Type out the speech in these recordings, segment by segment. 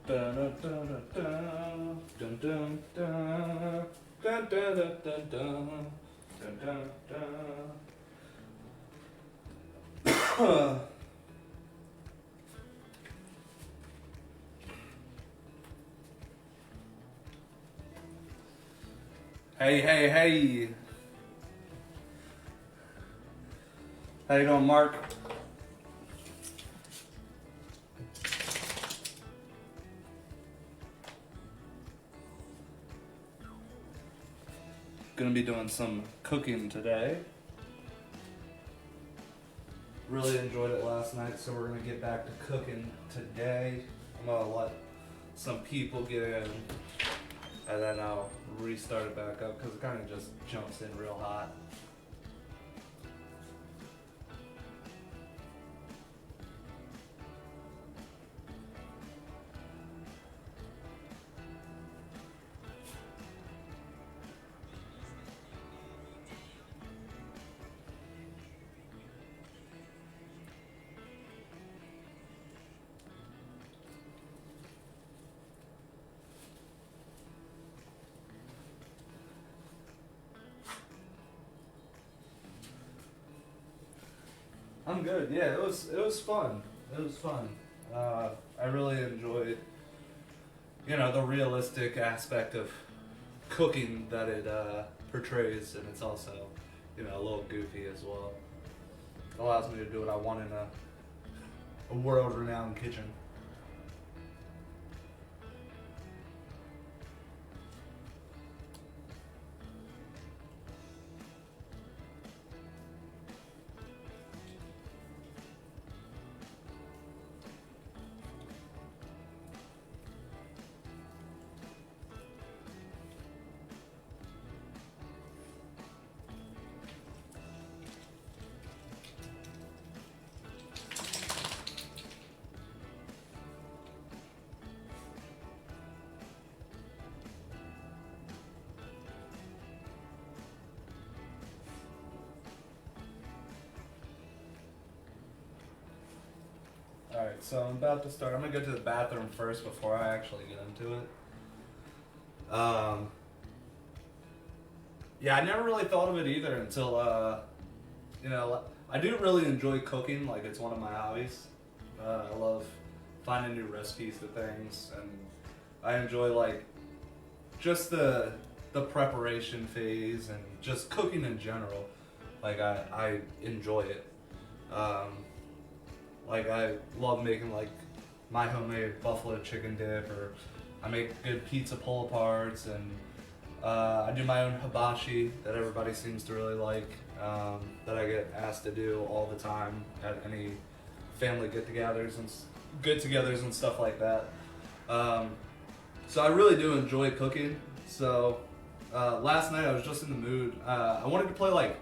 Dun, dun, dun, dun, dun, dun, dun, dun, dun, dun, dun, dun, dun, dun. Hey, hey, hey. How you doing, Mark? Gonna be doing some cooking today. Really enjoyed it last night, so we're gonna get back to cooking today. I'm gonna let some people get in, and then I'll restart it back up because it kind of just jumps in real hot. I'm good. Yeah, it was fun. It was fun. I really enjoyed, the realistic aspect of cooking that it portrays, and it's also, a little goofy as well. It allows me to do what I want in a world-renowned kitchen. Alright, so I'm about to start. I'm gonna go to the bathroom first before I actually get into it. Yeah, I never really thought of it either until, I do really enjoy cooking. Like, it's one of my hobbies. I love finding new recipes for things, and I enjoy, like, just the preparation phase and just cooking in general. Like, I enjoy it. Like, I love making, like, my homemade buffalo chicken dip, or I make good pizza pull-aparts, and I do my own hibachi that everybody seems to really like, that I get asked to do all the time at any family get-togethers and stuff like that. So I really do enjoy cooking. So last night I was just in the mood. I wanted to play, like,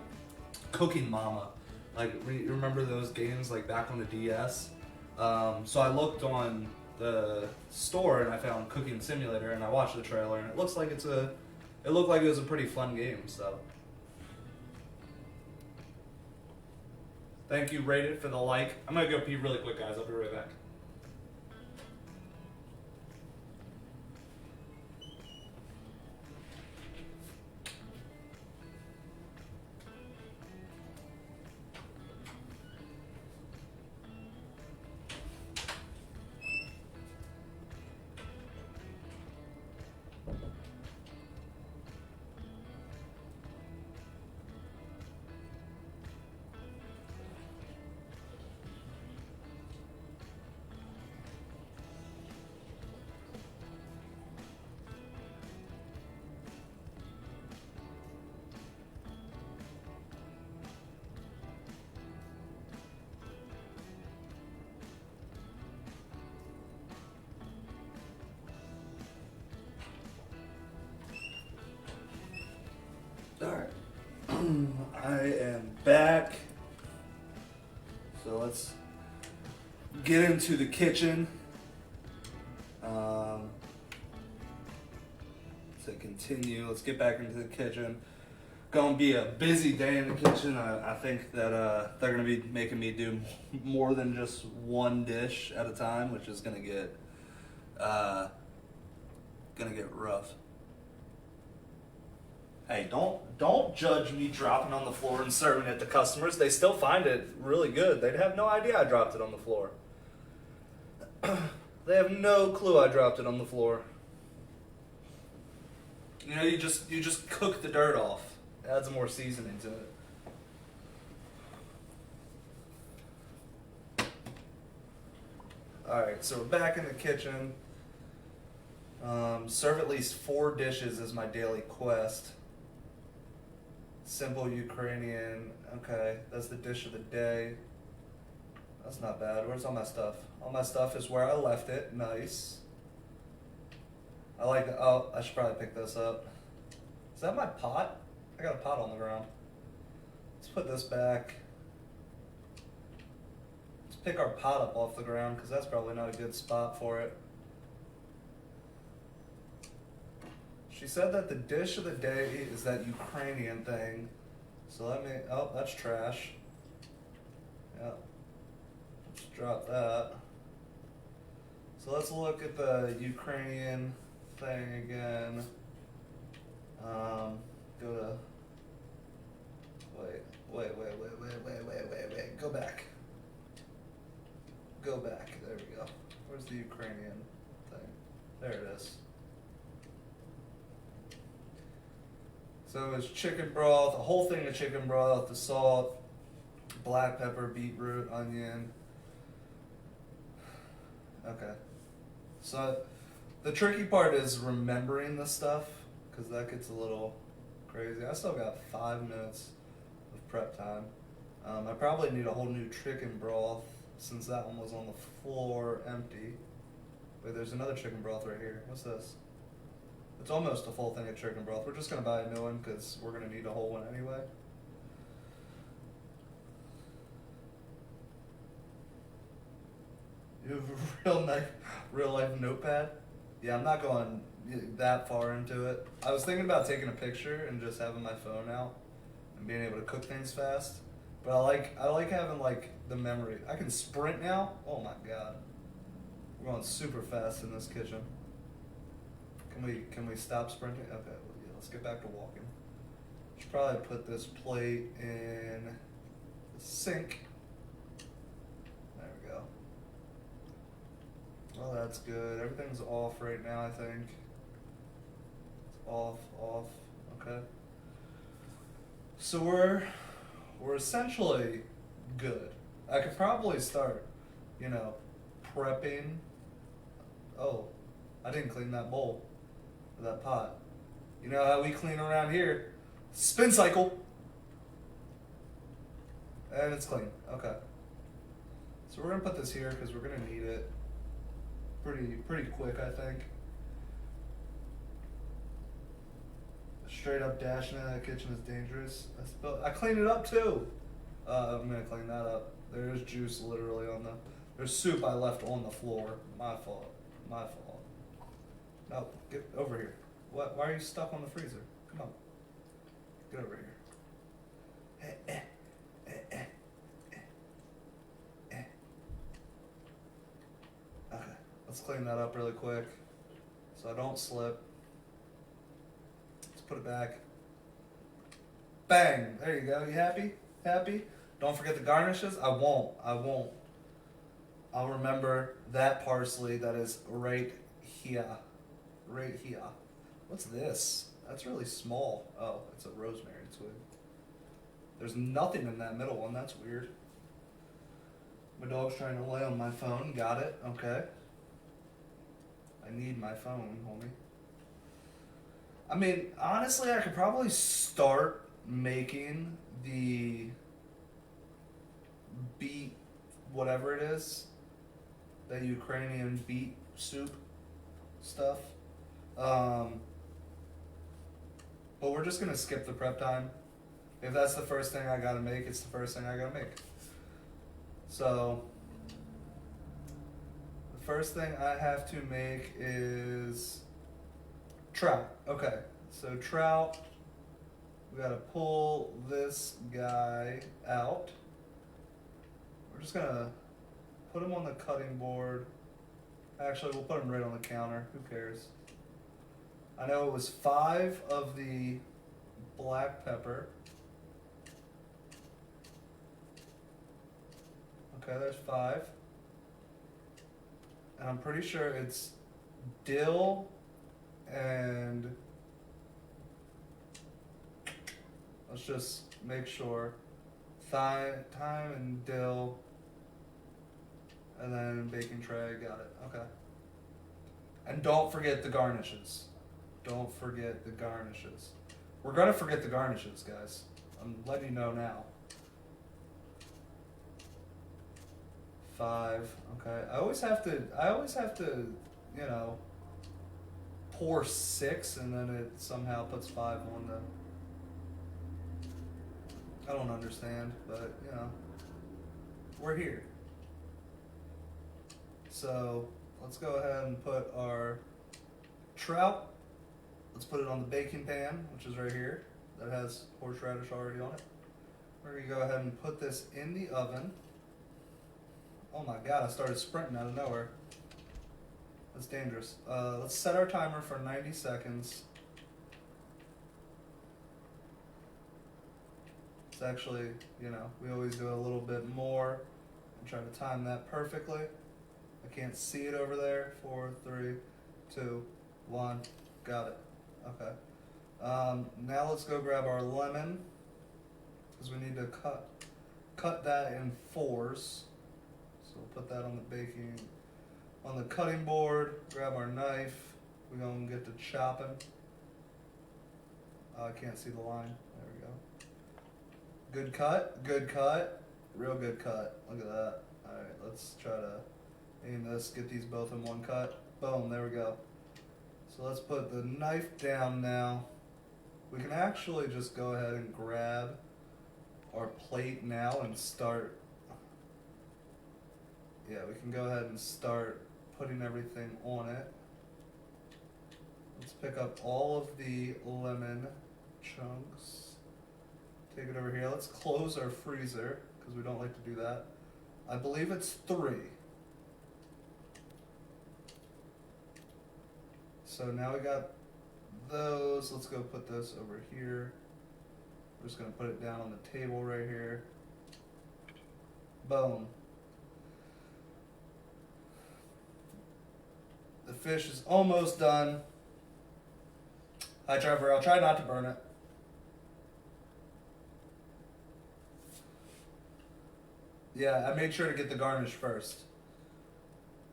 Cooking Mama. Like, you remember those games, like, back on the DS? So I looked on the store and I found Cooking Simulator, and I watched the trailer, and it looked like it was a pretty fun game. So thank you, Rated, for the like. I'm gonna go pee really quick, guys. I'll be right back. Alright. I am back. So let's get into the kitchen. To continue, let's get back into the kitchen. Gonna be a busy day in the kitchen. I think that they're gonna be making me do more than just one dish at a time, which is gonna get gonna get rough. Hey, don't judge me dropping on the floor and serving it to customers. They still find it really good. They'd have no idea I dropped it on the floor. They have no clue I dropped it on the floor. You know, you just cook the dirt off. Add some more seasoning to it. Alright, so we're back in the kitchen. Serve at least 4 dishes is my daily quest. Simple Ukrainian. Okay, that's the dish of the day. That's not bad. Where's all my stuff? All my stuff is where I left it. Nice. I like the, oh, I should probably pick this up. Is that my pot? I got a pot on the ground. Let's put this back. Let's pick our pot up off the ground because that's probably not a good spot for it. She said that the dish of the day is that Ukrainian thing. So let me, oh, that's trash. Yeah. Let's drop that. So let's look at the Ukrainian thing again. Go to, wait. Go back. Go back. There we go. Where's the Ukrainian thing? There it is. So it's chicken broth, a whole thing of chicken broth, the salt, black pepper, beetroot, onion. Okay. So the tricky part is remembering the stuff, because that gets a little crazy. I still got 5 minutes of prep time. I probably need a whole new chicken broth since that one was on the floor empty. Wait, there's another chicken broth right here. What's this? It's almost a full thing of chicken broth. We're just going to buy a new one because we're going to need a whole one anyway. You have a real life notepad? Yeah, I'm not going that far into it. I was thinking about taking a picture and just having my phone out and being able to cook things fast. But I like having like the memory. I can sprint now. Oh my god. We're going super fast in this kitchen. Can we stop sprinting? Okay, well, yeah, let's get back to walking. Should probably put this plate in the sink. There we go. Well, that's good. Everything's off right now, I think. It's off. Okay. So we're essentially good. I could probably start, prepping. Oh, I didn't clean that bowl. That pot. You know how we clean around here? Spin cycle. And it's clean. Okay. So we're gonna put this here because we're gonna need it pretty quick, I think. Straight up dashing in that kitchen is dangerous. I cleaned it up too. I'm gonna clean that up. There's juice literally on there's soup I left on the floor. My fault. No, get over here. What? Why are you stuck on the freezer? Come on. Get over here. Okay, let's clean that up really quick so I don't slip. Let's put it back. Bang! There you go. You happy? Happy? Don't forget the garnishes. I won't. I'll remember that parsley that is right here. Right here. What's this? That's really small. Oh, it's a rosemary twig. There's nothing in that middle one. That's weird. My dog's trying to lay on my phone. Got it. Okay. I need my phone, homie. I mean, honestly, I could probably start making the beet, whatever it is, that Ukrainian beet soup stuff. But we're just gonna skip the prep time. If that's the first thing I gotta make, it's the first thing I gotta make. So, the first thing I have to make is trout. Okay, so trout, we gotta pull this guy out. We're just gonna put him on the cutting board. Actually, we'll put them right on the counter. Who cares? I know it was 5 of the black pepper. Okay, there's 5. And I'm pretty sure it's dill and let's just make sure. Thyme and dill and then baking tray. Got it. Okay. And don't forget the garnishes. Don't forget the garnishes. We're gonna forget the garnishes, guys. I'm letting you know now. 5. Okay. I always have to, you know, pour 6 and then it somehow puts 5 on them. I don't understand, but you know, we're here. So let's go ahead and put our trout. Let's put it on the baking pan, which is right here. That has horseradish already on it. We're gonna go ahead and put this in the oven. Oh my God, I started sprinting out of nowhere. That's dangerous. Let's set our timer for 90 seconds. It's actually, you know, we always do a little bit more and try to time that perfectly. I can't see it over there. 4, 3, 2, 1. Got it. Okay. Now let's go grab our lemon because we need to cut that in 4s. So we'll put that on the cutting board. Grab our knife. We're gonna get to chopping. I can't see the line. There we go. Good cut. Good cut. Real good cut. Look at that. All right, let's try to aim this. Get these both in one cut. Boom. There we go. So let's put the knife down now. We can actually just go ahead and grab our plate now and start. Yeah, we can go ahead and start putting everything on it. Let's pick up all of the lemon chunks. Take it over here. Let's close our freezer because we don't like to do that. I believe it's 3. So now we got those. Let's go put this over here. We're just going to put it down on the table right here. Boom. The fish is almost done. Hi, Trevor. I'll try not to burn it. Yeah, I made sure to get the garnish first.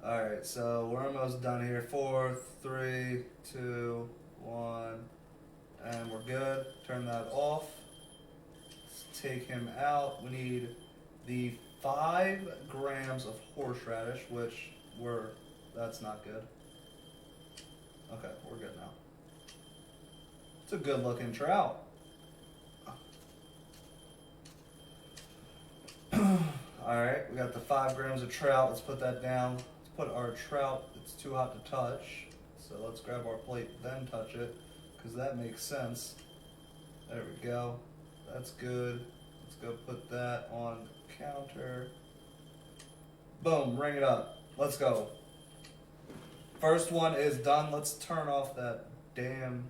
Alright, so we're almost done here. 4, 3, 2, 1. And we're good. Turn that off. Let's take him out. We need the 5 grams of horseradish, which that's not good. Okay, we're good now. It's a good looking trout. Alright, we got the 5 grams of trout. Let's put that down. Let's put our trout, it's too hot to touch. So let's grab our plate, then touch it, because that makes sense. There we go. That's good. Let's go put that on the counter. Boom, ring it up. Let's go. First one is done. Let's turn off that damn...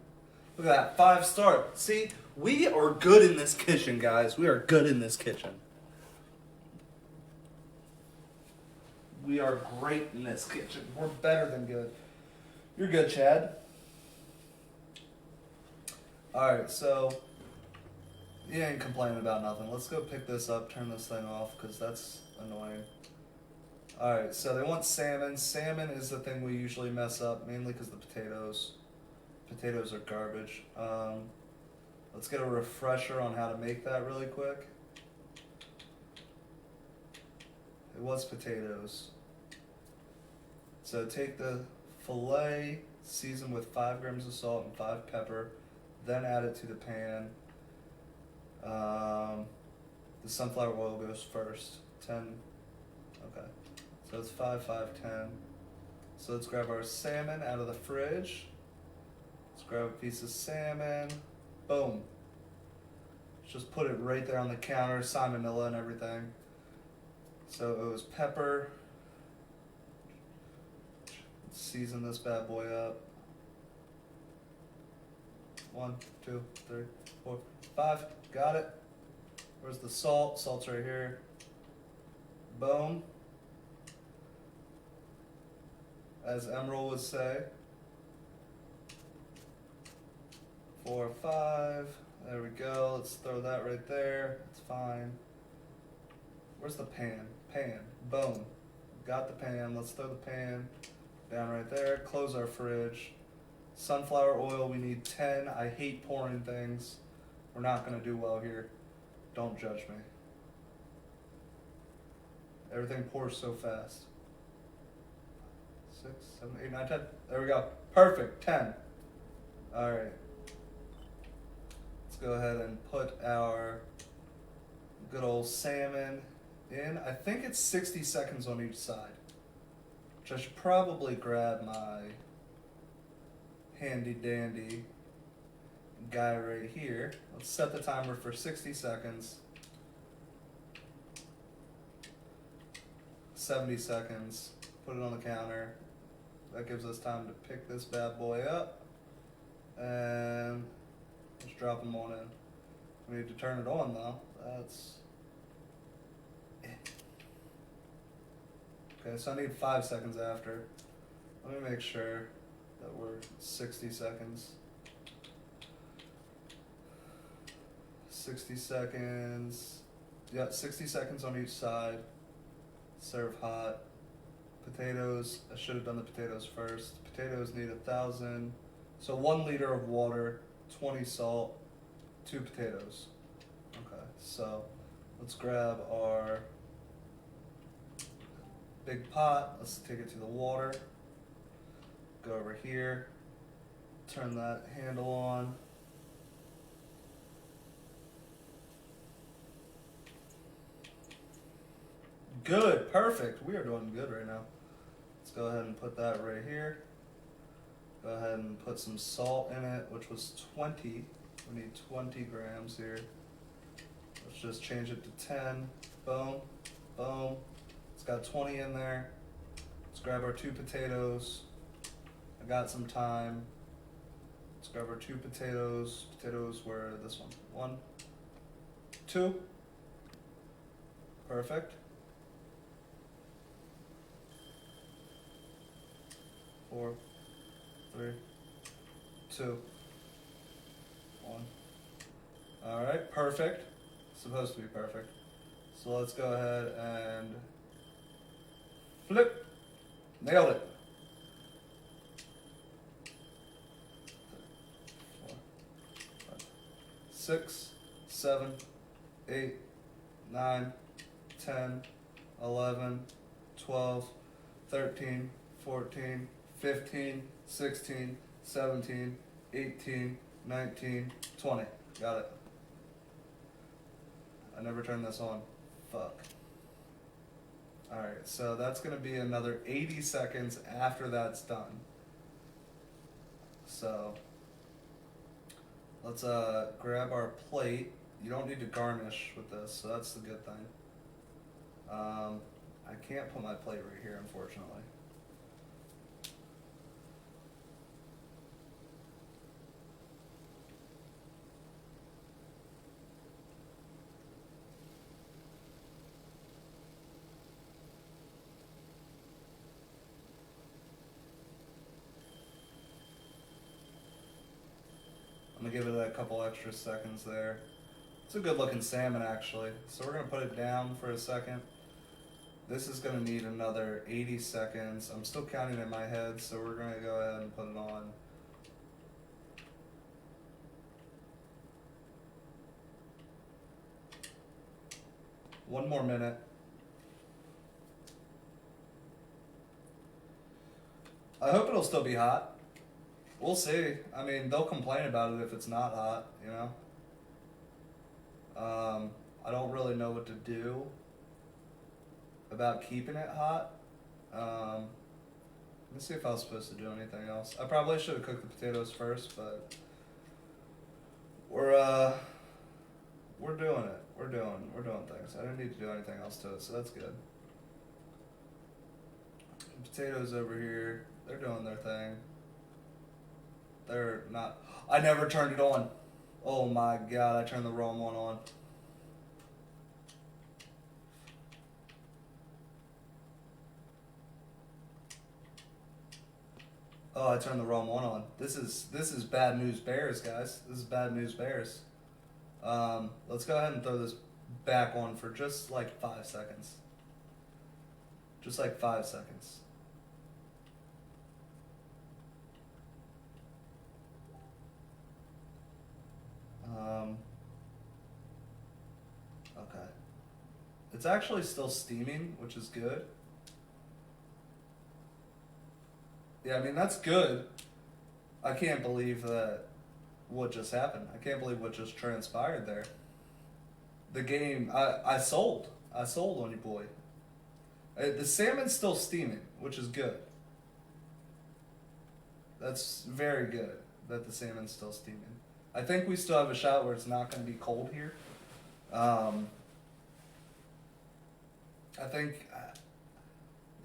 Look at that, 5-star. See, we are good in this kitchen, guys. We are good in this kitchen. We are great in this kitchen. We're better than good. You're good, Chad. Alright, so you ain't complaining about nothing. Let's go pick this up, turn this thing off, because that's annoying. Alright, so they want salmon. Salmon is the thing we usually mess up, mainly because the potatoes are garbage. Let's get a refresher on how to make that really quick. It was potatoes. So take the filet, season with 5 grams of salt and 5 pepper, then add it to the pan. The sunflower oil goes first. 10. Okay. So it's 5, 5, 10. So let's grab our salmon out of the fridge. Let's grab a piece of salmon. Boom. Just put it right there on the counter, salmonella and everything. So it was pepper, Season this bad boy up. 1, 2, 3, 4, 5. Got it. Where's the salt? Salt's right here. Boom. As Emerald would say. 4, 5. There we go. Let's throw that right there. It's fine. Where's the pan? Pan. Boom. Got the pan. Let's throw the pan down right there. Close our fridge. Sunflower oil, we need 10. I hate pouring things. We're not going to do well here. Don't judge me. Everything pours so fast. 6, 7, 8, 9, 10. There we go. Perfect. 10. Alright. Let's go ahead and put our good old salmon in. I think it's 60 seconds on each side. Which I should probably grab my handy dandy guy right here. Let's set the timer for 60 seconds. 70 seconds. Put it on the counter. That gives us time to pick this bad boy up. And let's drop them on in. We need to turn it on though. That's it. Okay, so I need 5 seconds after. Let me make sure that we're 60 seconds. 60 seconds. Yeah, 60 seconds on each side. Serve hot. Potatoes, I should have done the potatoes first. Potatoes need 1,000. So 1 liter of water, 20 salt, 2 potatoes. Okay, so let's grab our big pot. Let's take it to the water. Go over here. Turn that handle on. Good, perfect. We are doing good right now. Let's go ahead and put that right here. Go ahead and put some salt in it, which was 20. We need 20 grams here. Let's just change it to 10. Boom, boom. It's got 20 in there. Let's grab our 2 potatoes. I got some time. Let's grab our 2 potatoes. Potatoes were this one. 1, 2. Perfect. 4, 3, 2, 1. Alright, perfect. Supposed to be perfect. So let's go ahead and flip. Nailed it. 4, 5, 6, 7, 8, 9, 10, 11, 12, 13, 14, 15, 16, 17, 18, 19, 20. Got it. I never turned this on. Fuck. Alright, so that's going to be another 80 seconds after that's done. So, let's grab our plate. You don't need to garnish with this, so that's the good thing. I can't put my plate right here, unfortunately. I'm gonna give it a couple extra seconds there. It's a good looking salmon actually. So we're gonna put it down for a second. This is gonna need another 80 seconds. I'm still counting in my head, so we're gonna go ahead and put it on. One more minute. I hope it'll still be hot. We'll see. I mean, they'll complain about it if it's not hot, you know? I don't really know what to do about keeping it hot. Let me see if I was supposed to do anything else. I probably should have cooked the potatoes first, but we're doing it. We're doing things. I didn't need to do anything else to it, so that's good. potatoes over here, they're doing their thing. They're not. I never turned it on. Oh my god, I turned the wrong one on. Oh, I turned the wrong one on. This is bad news bears, guys. This is bad news bears. Let's go ahead and throw this back on for just like 5 seconds. Just like 5 seconds. Okay. It's actually still steaming, which is good. Yeah, I mean, that's good. I can't believe that what just happened. I can't believe what just transpired there. The game, I sold. I sold on you, boy. The salmon's still steaming, which is good. That's very good that the salmon's still steaming. I think we still have a shot where it's not going to be cold here. I think,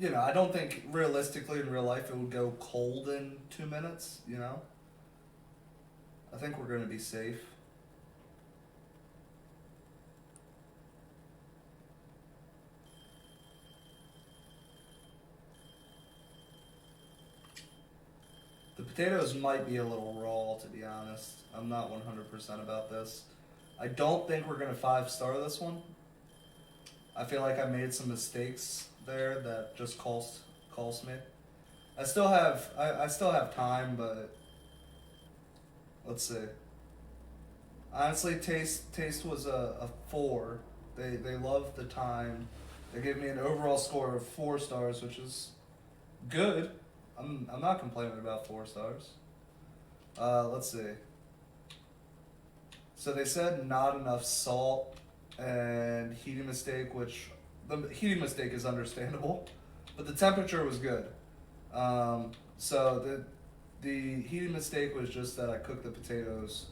I don't think realistically in real life it would go cold in 2 minutes, I think we're going to be safe. The potatoes might be a little raw, to be honest. I'm not 100% about this. I don't think we're going to 5-star this one. I feel like I made some mistakes there that just cost me. I still have time, but let's see. Honestly, taste was a 4. They loved the time. They gave me an overall score of 4 stars, which is good. I'm not complaining about 4 stars. Let's see. So they said not enough salt and heating mistake, which the heating mistake is understandable, but the temperature was good. So the heating mistake was just that I cooked the potatoes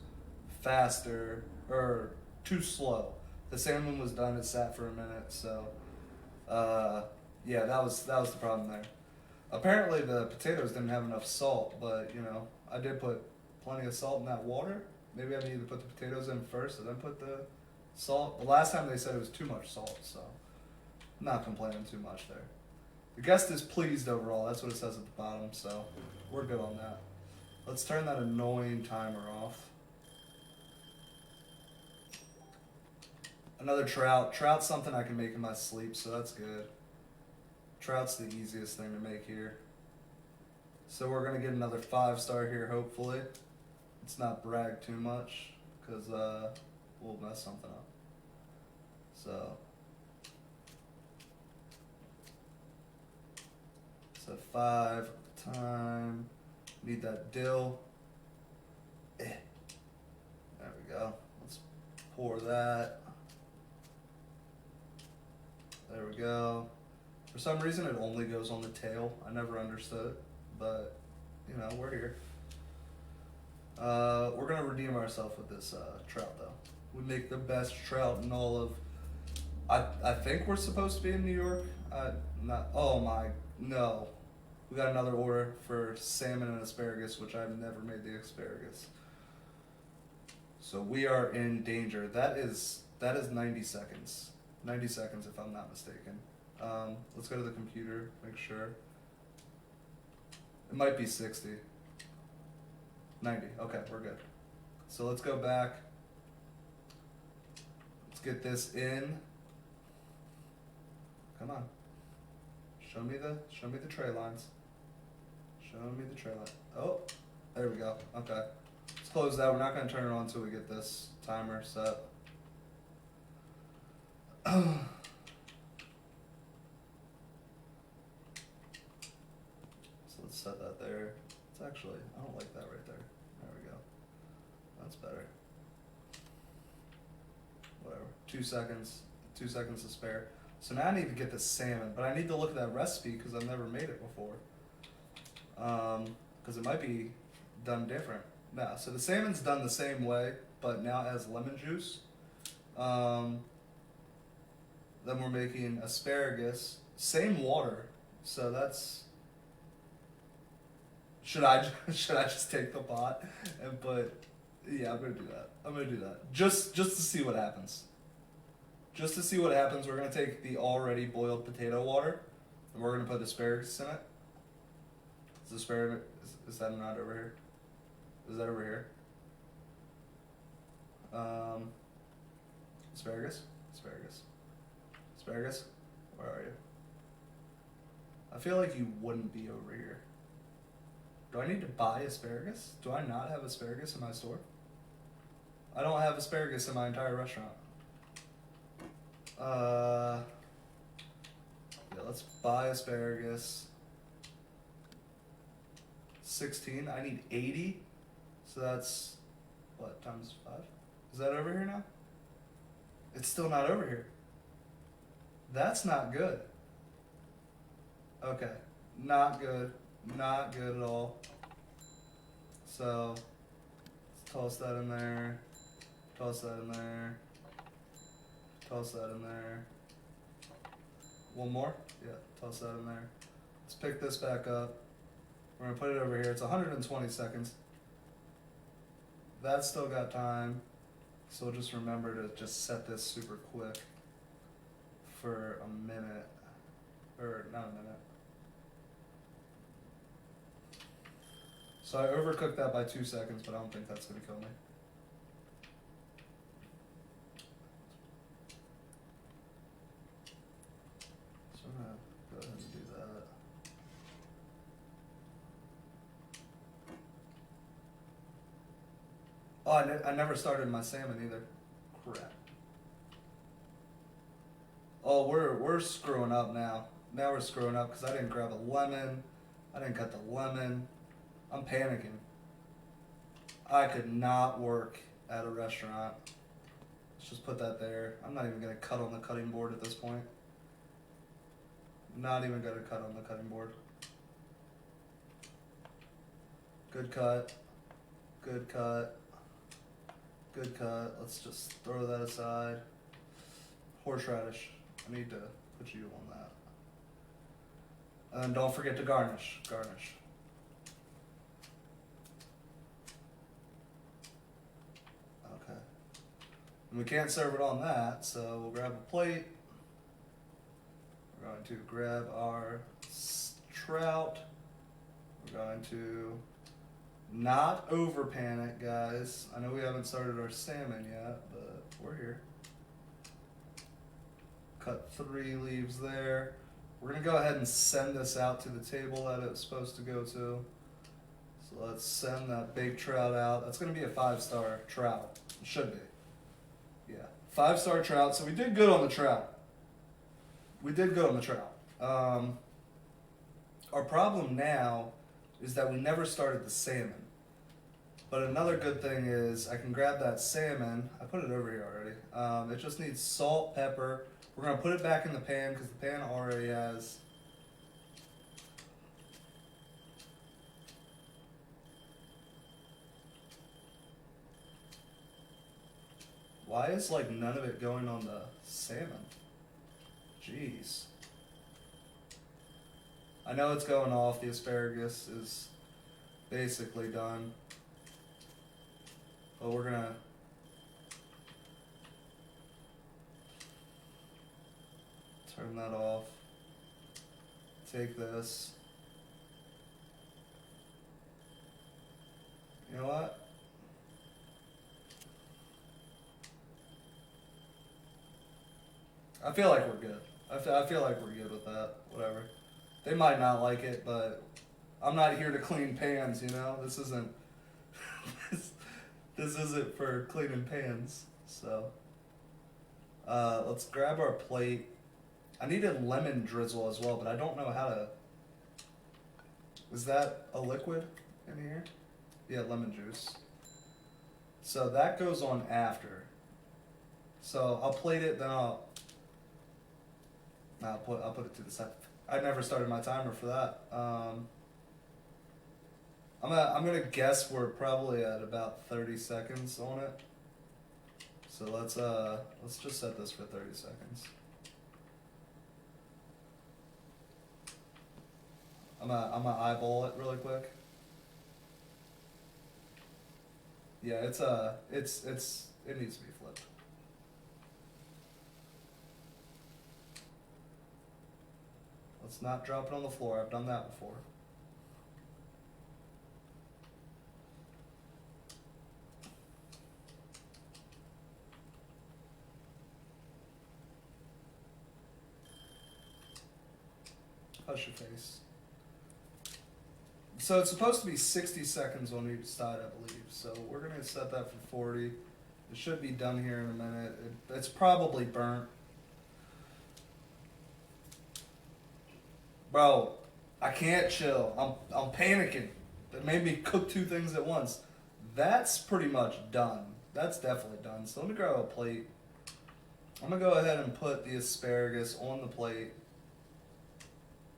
faster or too slow. The salmon was done; it sat for a minute. So, yeah, that was the problem there. Apparently, the potatoes didn't have enough salt, but I did put plenty of salt in that water. Maybe I needed to put the potatoes in first and then put the salt. The last time they said it was too much salt, so I'm not complaining too much there. The guest is pleased overall. That's what it says at the bottom, so we're good on that. Let's turn that annoying timer off. Another trout. Trout's something I can make in my sleep, so that's good. Trout's the easiest thing to make here. So we're going to get another 5-star here, hopefully. Let's not brag too much, because we'll mess something up. So 5 time. Need that dill. There we go. Let's pour that. There we go. For some reason, it only goes on the tail. I never understood it, but we're here. We're gonna redeem ourselves with this trout, though. We make the best trout in all of. I think we're supposed to be in New York. Oh my no. We got another order for salmon and asparagus, which I've never made the asparagus. So we are in danger. That is 90 seconds. 90 seconds, if I'm not mistaken. Let's go to the computer, make sure. It might be 60. 90. Okay, we're good. So let's go back. Let's get this in. Come on. Show me the tray lines. Show me the tray line. Oh, there we go. Okay. Let's close that. We're not going to turn it on until we get this timer set. So let's set that there. It's actually, I don't like that right there. There we go. That's better. Whatever. 2 seconds. 2 seconds to spare. So now I need to get the salmon, but I need to look at that recipe because I've never made it before. Because it might be done different. Now, so the salmon's done the same way, but now it has lemon juice. Then we're making asparagus, same water. So that's Should I should I just take the pot and put? Yeah, I'm gonna do that. I'm gonna do that just to see what happens. Just to see what happens, we're gonna take the already boiled potato water, and we're gonna put asparagus in it. Is asparagus? Is that not over here? Is that over here? Asparagus, asparagus, asparagus. Where are you? I feel like you wouldn't be over here. Do I need to buy asparagus? Do I not have asparagus in my store? I don't have asparagus in my entire restaurant. Yeah, let's buy asparagus. 16, I need 80. So that's, what, times 5? Is that over here now? It's still not over here. That's not good. Okay, not good. Not good at all. So, let's toss that in there. Toss that in there. Toss that in there. One more? Yeah, toss that in there. Let's pick this back up. We're gonna put it over here. It's 120 seconds. That's still got time. So just remember to just set this super quick for a minute. Or not a minute. So I overcooked that by 2 seconds, but I don't think that's gonna kill me. So I'm gonna go ahead and do that. Oh, I never started my salmon either. Crap. Oh, we're screwing up now. Now we're screwing up because I didn't grab a lemon. I didn't cut the lemon. I'm panicking. I could not work at a restaurant. Let's just put that there. I'm not even gonna cut on the cutting board at this point. Not even gonna cut on the cutting board. Good cut. Good cut. Good cut. Let's just throw that aside. Horseradish. I need to put you on that. And don't forget to garnish. Garnish. Okay. And we can't serve it on that, so we'll grab a plate. We're going to grab our trout. We're going to not over panic, guys. I know we haven't started our salmon yet, but we're here. Cut 3 leaves there. We're gonna go ahead and send this out to the table that it's supposed to go to. So let's send that big trout out. That's gonna be a 5-star trout. It should be. Yeah, 5-star trout. So we did good on the trout. We did good on the trout. Our problem now is that we never started the salmon. But another good thing is I can grab that salmon. I put it over here already. It just needs salt, pepper. We're going to put it back in the pan because the pan already has... Why is like none of it going on the salmon? Jeez. I know it's going off. The asparagus is basically done. But we're gonna turn that off. Take this. You know what? I feel like we're good. I feel like we're good with that. Whatever. They might not like it, but I'm not here to clean pans, you know? This isn't this isn't for cleaning pans. So let's grab our plate. I need a lemon drizzle as well, but I don't know how to... Is that a liquid in here? Yeah, lemon juice. So that goes on after. So I'll plate it, then I'll put it to the side. I never started my timer for that. I'm gonna guess we're probably at about 30 seconds on it. So let's just set this for 30 seconds. I'm gonna eyeball it really quick. Yeah, it needs to be flipped. Let's not drop it on the floor. I've done that before. Hush your face. So it's supposed to be 60 seconds on each side, I believe. So we're going to set that for 40. It should be done here in a minute. It's probably burnt. Bro, I can't chill. I'm panicking. It made me cook two things at once. That's pretty much done. That's definitely done. So let me grab a plate. I'm going to go ahead and put the asparagus on the plate.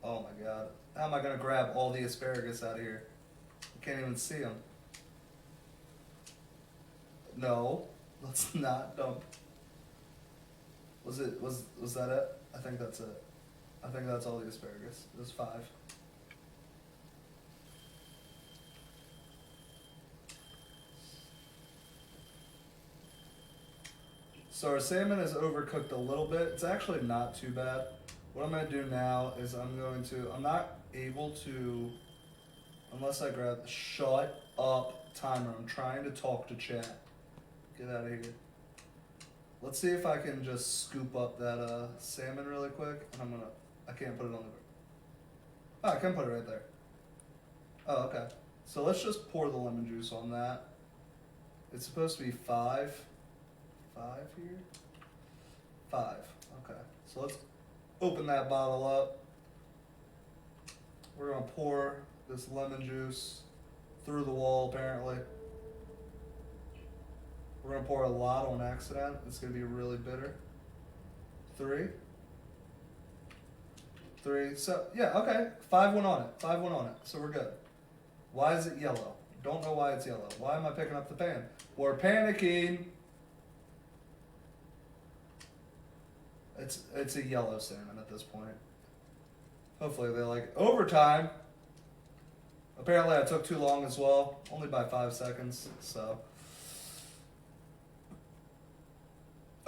Oh my god. How am I going to grab all the asparagus out of here? I can't even see them. No, let's not dump. Was that it? I think that's it. I think that's all the asparagus. There's 5. So our salmon is overcooked a little bit. It's actually not too bad. What I'm going to do now is I'm not able to, unless I grab, shut up, timer. I'm trying to talk to chat. Get out of here. Let's see if I can just scoop up that salmon really quick. And I can't put it on the, oh, I can put it right there. Oh, okay. So let's just pour the lemon juice on that. It's supposed to be 5 here? 5, okay. So let's open that bottle up. We're gonna pour this lemon juice through the wall, apparently. We're gonna pour a lot on accident. It's gonna be really bitter. 3. So yeah, okay. 5 went on it. 5 went on it. So we're good. Why is it yellow? Don't know why it's yellow. Why am I picking up the pan? We're panicking. It's a yellow salmon at this point. Hopefully they like overtime. Apparently I took too long as well, only by 5 seconds. So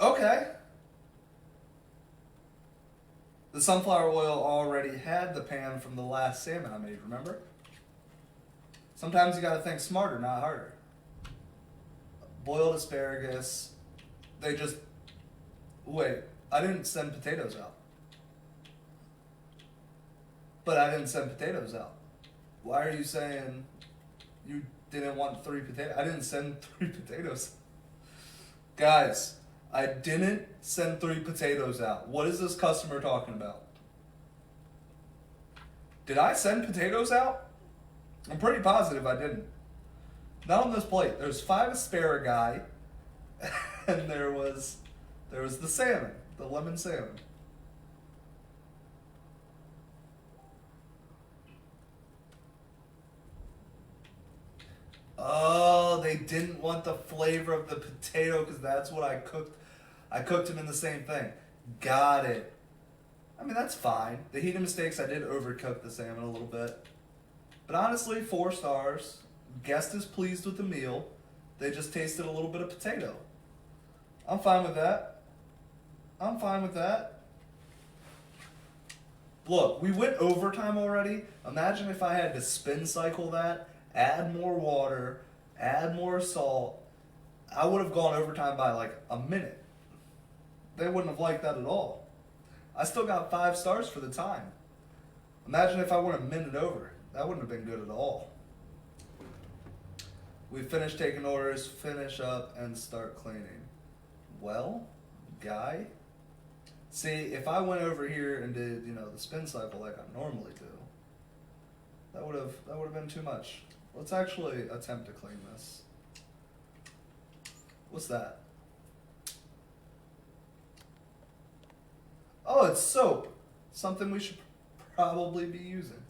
okay. The sunflower oil already had the pan from the last salmon I made. Remember? Sometimes you got to think smarter, not harder. Boiled asparagus. Wait. I didn't send potatoes out. But I didn't send potatoes out. Why are you saying you didn't want 3 potatoes? I didn't send 3 potatoes. Guys, I didn't send 3 potatoes out. What is this customer talking about? Did I send potatoes out? I'm pretty positive I didn't. Not on this plate. There's 5 asparagus, and there was the salmon. The lemon salmon. Oh, they didn't want the flavor of the potato because that's what I cooked. I cooked them in the same thing. Got it. I mean, that's fine. The heat of mistakes, I did overcook the salmon a little bit. But honestly, 4 stars. Guest is pleased with the meal. They just tasted a little bit of potato. I'm fine with that. I'm fine with that. Look, we went overtime already. Imagine if I had to spin cycle that, add more water, add more salt. I would have gone overtime by like a minute. They wouldn't have liked that at all. I still got 5 stars for the time. Imagine if I went a minute over. That wouldn't have been good at all. We finish taking orders, finish up, and start cleaning. Well, guy. See, if I went over here and did, the spin cycle like I normally do, that would have been too much. Let's actually attempt to clean this. What's that? Oh, it's soap. Something we should probably be using.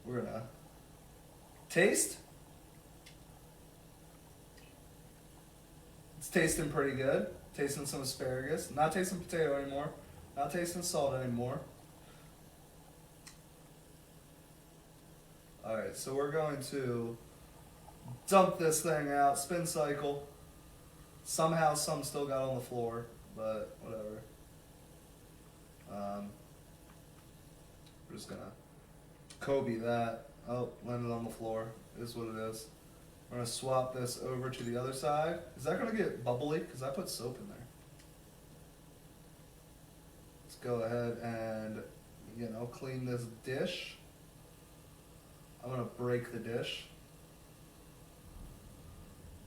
We're gonna taste. It's tasting pretty good. Tasting some asparagus. Not tasting potato anymore. Not tasting salt anymore. Alright, so we're going to dump this thing out, spin cycle. Somehow some still got on the floor, but whatever. We're just gonna Kodi that. Oh, landed on the floor. Is what it is. We're gonna swap this over to the other side. Is that gonna get bubbly? Because I put soap in there. Let's go ahead and, clean this dish. I'm gonna break the dish.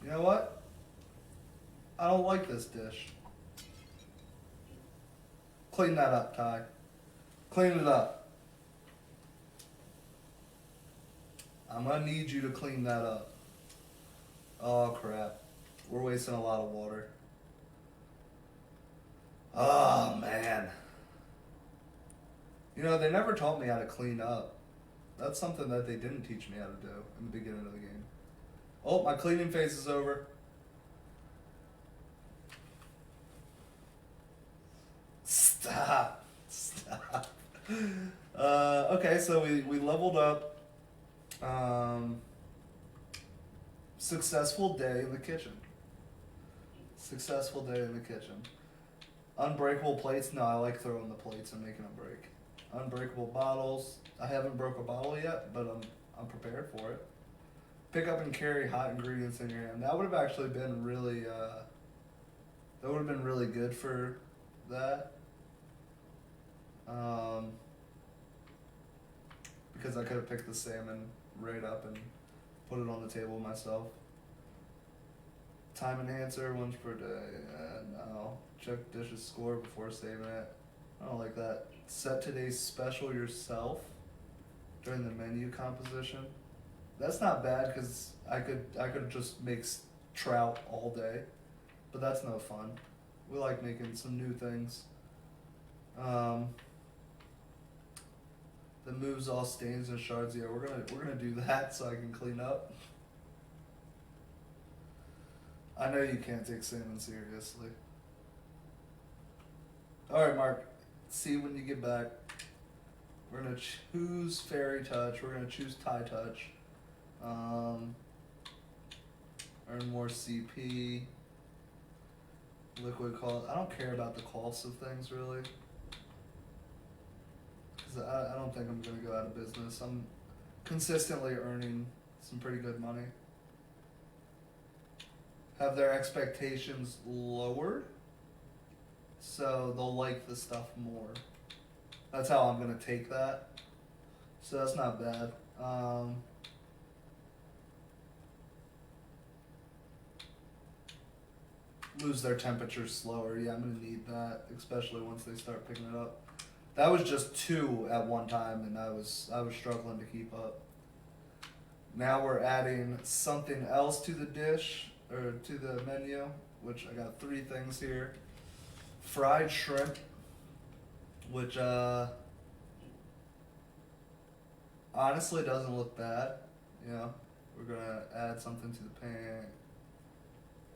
You know what? I don't like this dish. Clean that up, Ty. Clean it up. I'm gonna need you to clean that up. Oh crap. We're wasting a lot of water. Oh man. They never taught me how to clean up. That's something that they didn't teach me how to do in the beginning of the game. Oh, my cleaning phase is over. Stop. Okay, so we leveled up. Successful day in the kitchen. Successful day in the kitchen. Unbreakable plates. No, I like throwing the plates and making them break. Unbreakable bottles. I haven't broke a bottle yet, but I'm prepared for it. Pick up and carry hot ingredients in your hand. That would have actually been really that would have been really good for that. Because I could have picked the salmon right up and put it on the table myself. Time enhancer, once per day. No. Check dishes score before saving it. I don't like that. Set today's special yourself during the menu composition. That's not bad because I could just make trout all day, but that's no fun. We like making some new things. That moves all stains and shards. Yeah, we're gonna do that so I can clean up. I know you can't take salmon seriously. All right, Mark. See when you get back. We're gonna choose Fairy Touch. We're gonna choose Tie Touch. Earn more CP. Liquid cost. I don't care about the costs of things really. Because I don't think I'm going to go out of business. I'm consistently earning some pretty good money. Have their expectations lowered, so they'll like the stuff more. That's how I'm going to take that. So that's not bad. Lose their temperature slower. Yeah, I'm going to need that, especially once they start picking it up. That was just 2 at one time, and I was struggling to keep up. Now we're adding something else to the dish, or to the menu, which I got 3 things here. Fried shrimp, which honestly doesn't look bad. We're gonna add something to the pan.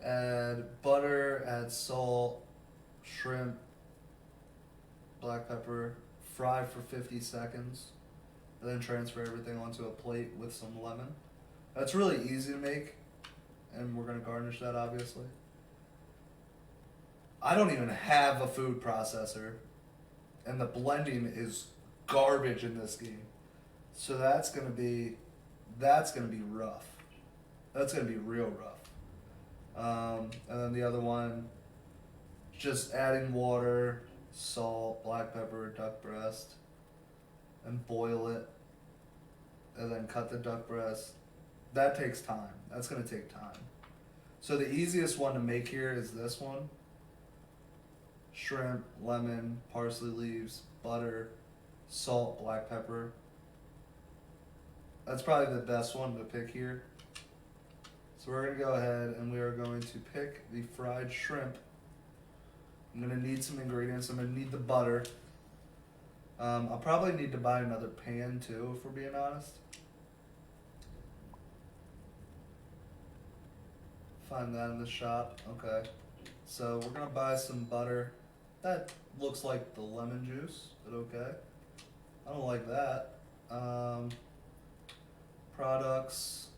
Add butter, add salt, shrimp, black pepper, fry for 50 seconds, and then transfer everything onto a plate with some lemon. That's really easy to make, and we're going to garnish that obviously. I don't even have a food processor, and the blending is garbage in this game. So that's going to be rough. That's going to be real rough. And then the other one, just adding water, salt, black pepper, duck breast, and boil it, and then cut the duck breast. That takes time. That's going to take time. So the easiest one to make here is this one. Shrimp, lemon, parsley leaves, butter, salt, black pepper. That's probably the best one to pick here. So we're going to go ahead and we are going to pick the fried shrimp. I'm going to need some ingredients. I'm going to need the butter. I'll probably need to buy another pan too, if we're being honest. Find that in the shop. Okay. So we're going to buy some butter. That looks like the lemon juice, but okay. I don't like that. Products.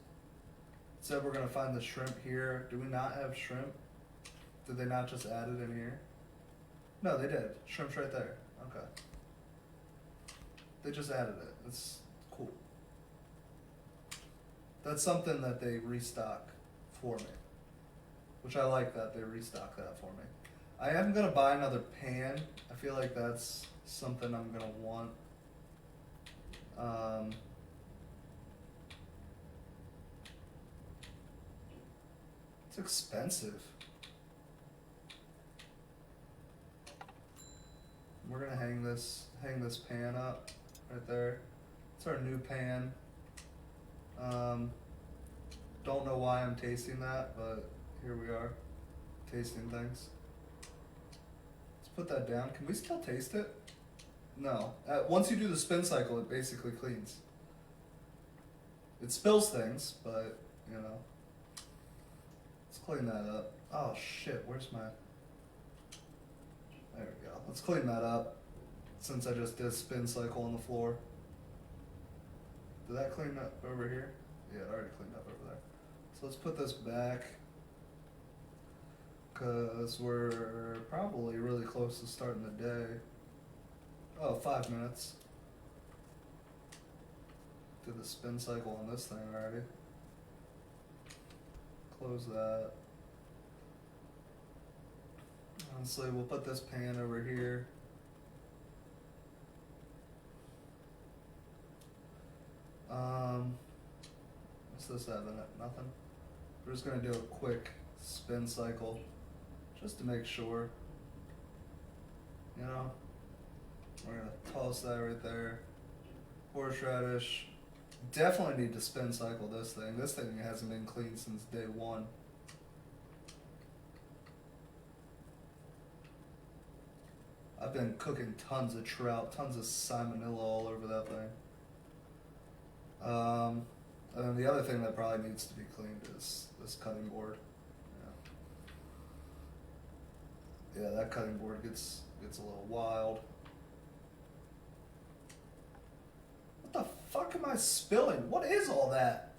It said we're gonna find the shrimp here. Do we not have shrimp? Did they not just add it in here? No, they did. Shrimp's right there. Okay. They just added it. That's cool. That's something that they restock for me. Which I like that they restock that for me. I am gonna buy another pan. I feel like that's something I'm gonna want. It's expensive. We're gonna hang this pan up right there. It's our new pan. Don't know why I'm tasting that, but here we are, tasting things. Let's put that down. Can we still taste it? No. Once you do the spin cycle, it basically cleans. It spills things, but, you know. Let's clean that up. Oh shit, where's my... There we go. Let's clean that up, since I just did a spin cycle on the floor. Did that clean up over here? Yeah, it already cleaned up over there. So let's put this back, because we're probably really close to starting the day. Oh, 5 minutes. Did the spin cycle on this thing already. Close that. Honestly, we'll put this pan over here. What's this have in it? Nothing. We're just gonna do a quick spin cycle, just to make sure. You know, we're gonna toss that right there. Horseradish. Definitely need to spin cycle this thing. This thing hasn't been cleaned since day one. I've been cooking tons of trout, tons of salmonella all over that thing. And then the other thing that probably needs to be cleaned is this cutting board. Yeah, that cutting board gets a little wild. What the fuck am I spilling? What is all that?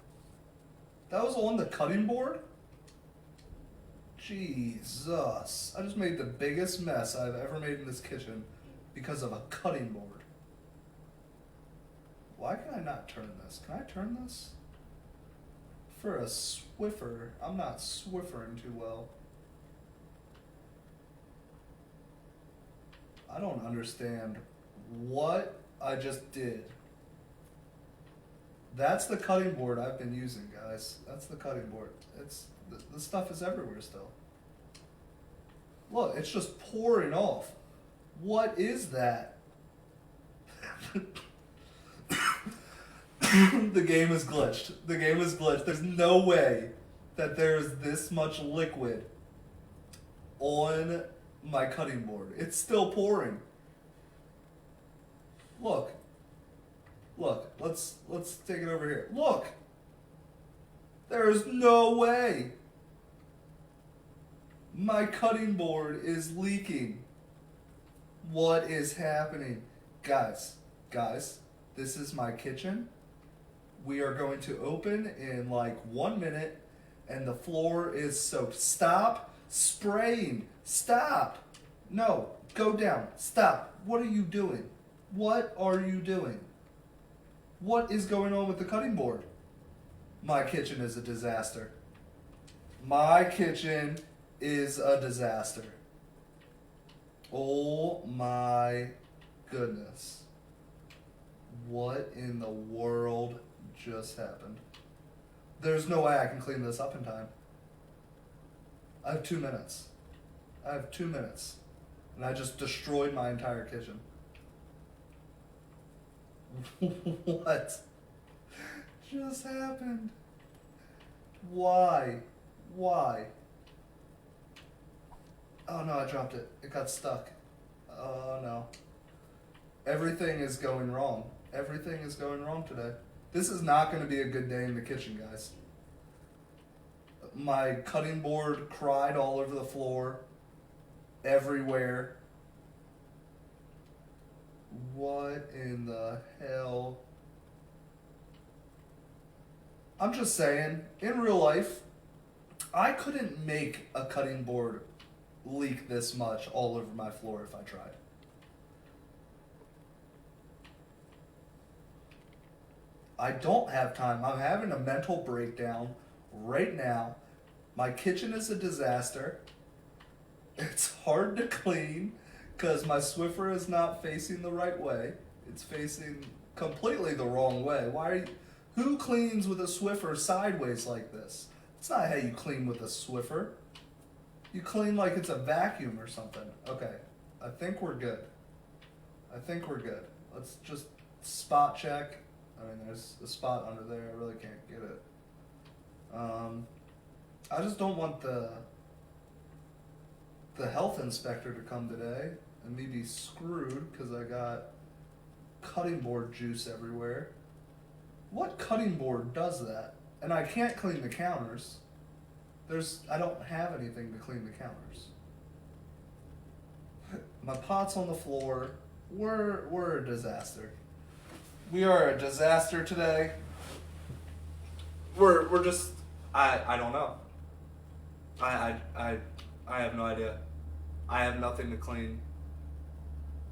That was on the cutting board? Jesus. I just made the biggest mess I've ever made in this kitchen because of a cutting board. Why can I not turn this? Can I turn this? For a Swiffer. I'm not Swiffering too well. I don't understand what I just did. That's the cutting board I've been using, guys. That's the cutting board. It's the stuff is everywhere still. Look, it's just pouring off. What is that? The game is glitched. The game is glitched. There's no way that there's this much liquid on my cutting board. It's still pouring. Look. Look, let's take it over here. Look! There is no way. My cutting board is leaking. What is happening? Guys, this is my kitchen. We are going to open in like 1 minute and the floor is soaked. Stop spraying. Stop. No, go down. Stop. What are you doing? What are you doing? What is going on with the cutting board? My kitchen is a disaster. My kitchen is a disaster. Oh my goodness. What in the world just happened? There's no way I can clean this up in time. I have 2 minutes. I have 2 minutes. And I just destroyed my entire kitchen. What just happened? Why? Why? Oh no, I dropped it. It got stuck. Oh no. Everything is going wrong. Everything is going wrong today. This is not going to be a good day in the kitchen, guys. My cutting board cried all over the floor. Everywhere. What in the hell I'm just saying, in real life, I couldn't make a cutting board leak this much all over my floor if I tried. I don't have time. I'm having a mental breakdown right now. My kitchen is a disaster. It's hard to clean because my Swiffer is not facing the right way. It's facing completely the wrong way. Why are you, who cleans with a Swiffer sideways like this? It's not how you clean with a Swiffer. You clean like it's a vacuum or something. Okay, I think we're good. Let's just spot check. I mean, there's a spot under there. I really can't get it. I just don't want the health inspector to come today and me be screwed because I got cutting board juice everywhere. What cutting board does that? And I can't clean the counters. I don't have anything to clean the counters. My pot's on the floor. We're a disaster. We are a disaster today. We're just I don't know. I have no idea. I have nothing to clean.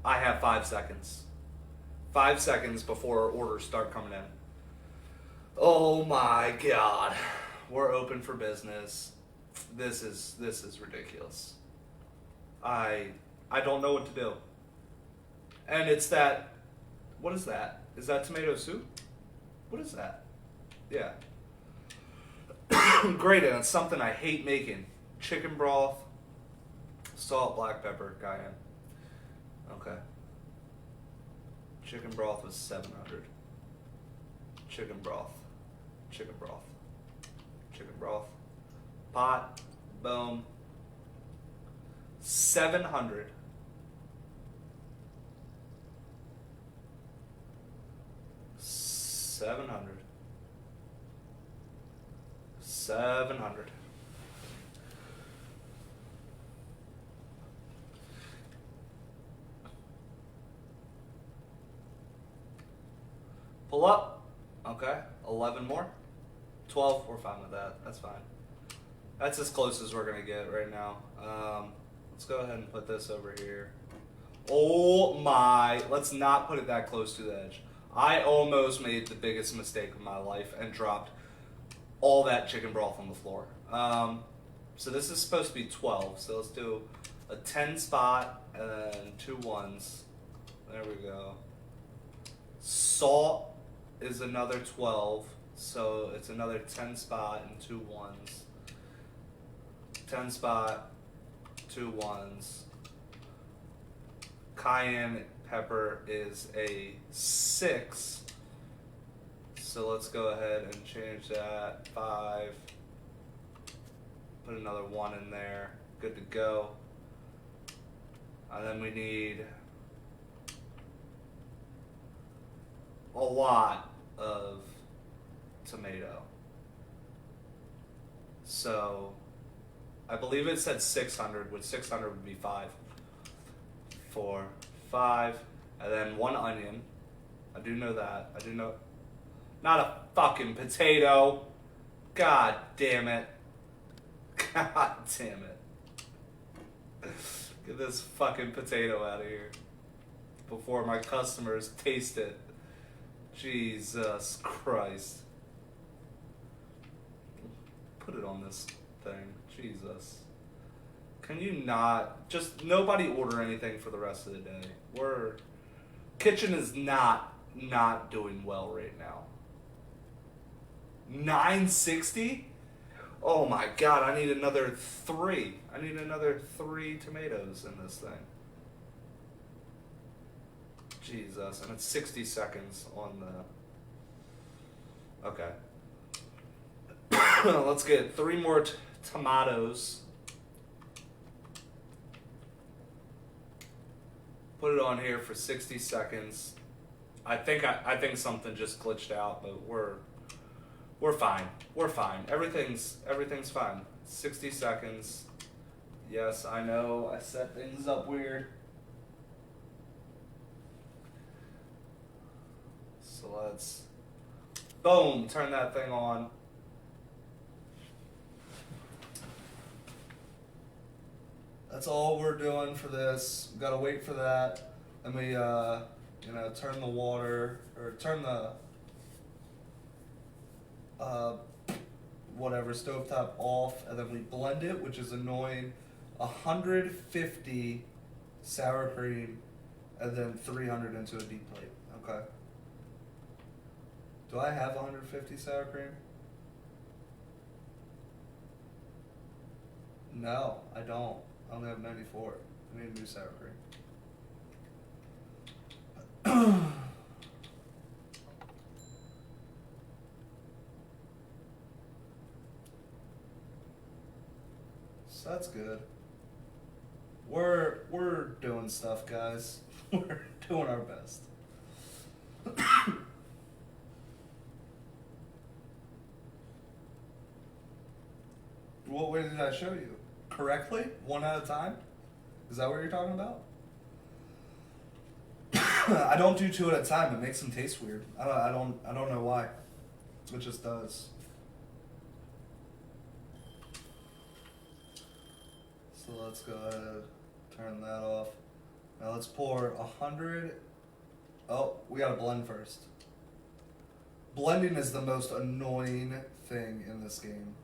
I have 5 seconds. 5 seconds before orders start coming in. Oh my God. We're open for business. This is ridiculous. I don't know what to do. And it's that, what is that? Is that tomato soup? What is that? Yeah. Great, and it's something I hate making. Chicken broth, salt, black pepper, cayenne. Okay. Chicken broth was 700. Chicken broth. Pot, boom. 700. Pull up. Okay. 11 more. 12. We're fine with that. That's fine. That's as close as we're going to get right now. Let's go ahead and put this over here. Oh my. Let's not put it that close to the edge. I almost made the biggest mistake of my life and dropped all that chicken broth on the floor. So this is supposed to be 12. So let's do a 10 spot and 2 ones. There we go. Salt is another 12. So it's another 10 spot and 2 ones. 10 spot, 2 ones. Cayenne pepper is a 6. So let's go ahead and change that. 5. Put another 1 in there. Good to go. And then we need a lot of tomato. So I believe it said 600, which 600 would be 5. 4, 5, and then 1 onion. I do know that. I do know. Not a fucking potato. God damn it. God damn it. Get this fucking potato out of here before my customers taste it. Jesus Christ. Put it on this thing. Jesus. Can you not just nobody order anything for the rest of the day? Kitchen is not doing well right now. 960? Oh my God, I need another 3. I need another 3 tomatoes in this thing. Jesus, and it's 60 seconds on the... Okay. Let's get 3 more tomatoes. Put it on here for 60 seconds. I think something just glitched out, but we're fine. We're fine. Everything's fine. 60 seconds. Yes, I know. I set things up weird. So let's boom, turn that thing on. That's all we're doing for this. Gotta wait for that. Then we, turn the water, or turn the, stovetop off, and then we blend it, which is annoying. 150 sour cream, and then 300 into a deep plate. Okay. Do I have 150 sour cream? No, I don't. I only have 94. I need new sour cream. So that's good. We're doing stuff, guys. We're doing our best. What way did I show you? Correctly? One at a time? Is that what you're talking about? I don't do two at a time. It makes them taste weird. I don't know why. It just does. So let's go ahead, turn that off. Now let's pour 100. Oh, we gotta blend first. Blending is the most annoying thing in this game.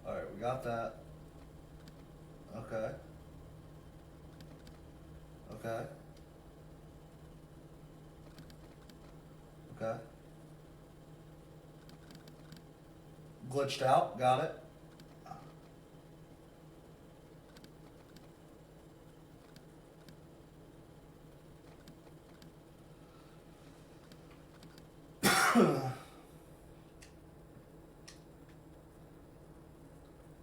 Alright, we got that. Okay. Okay. Okay. Glitched out, got it.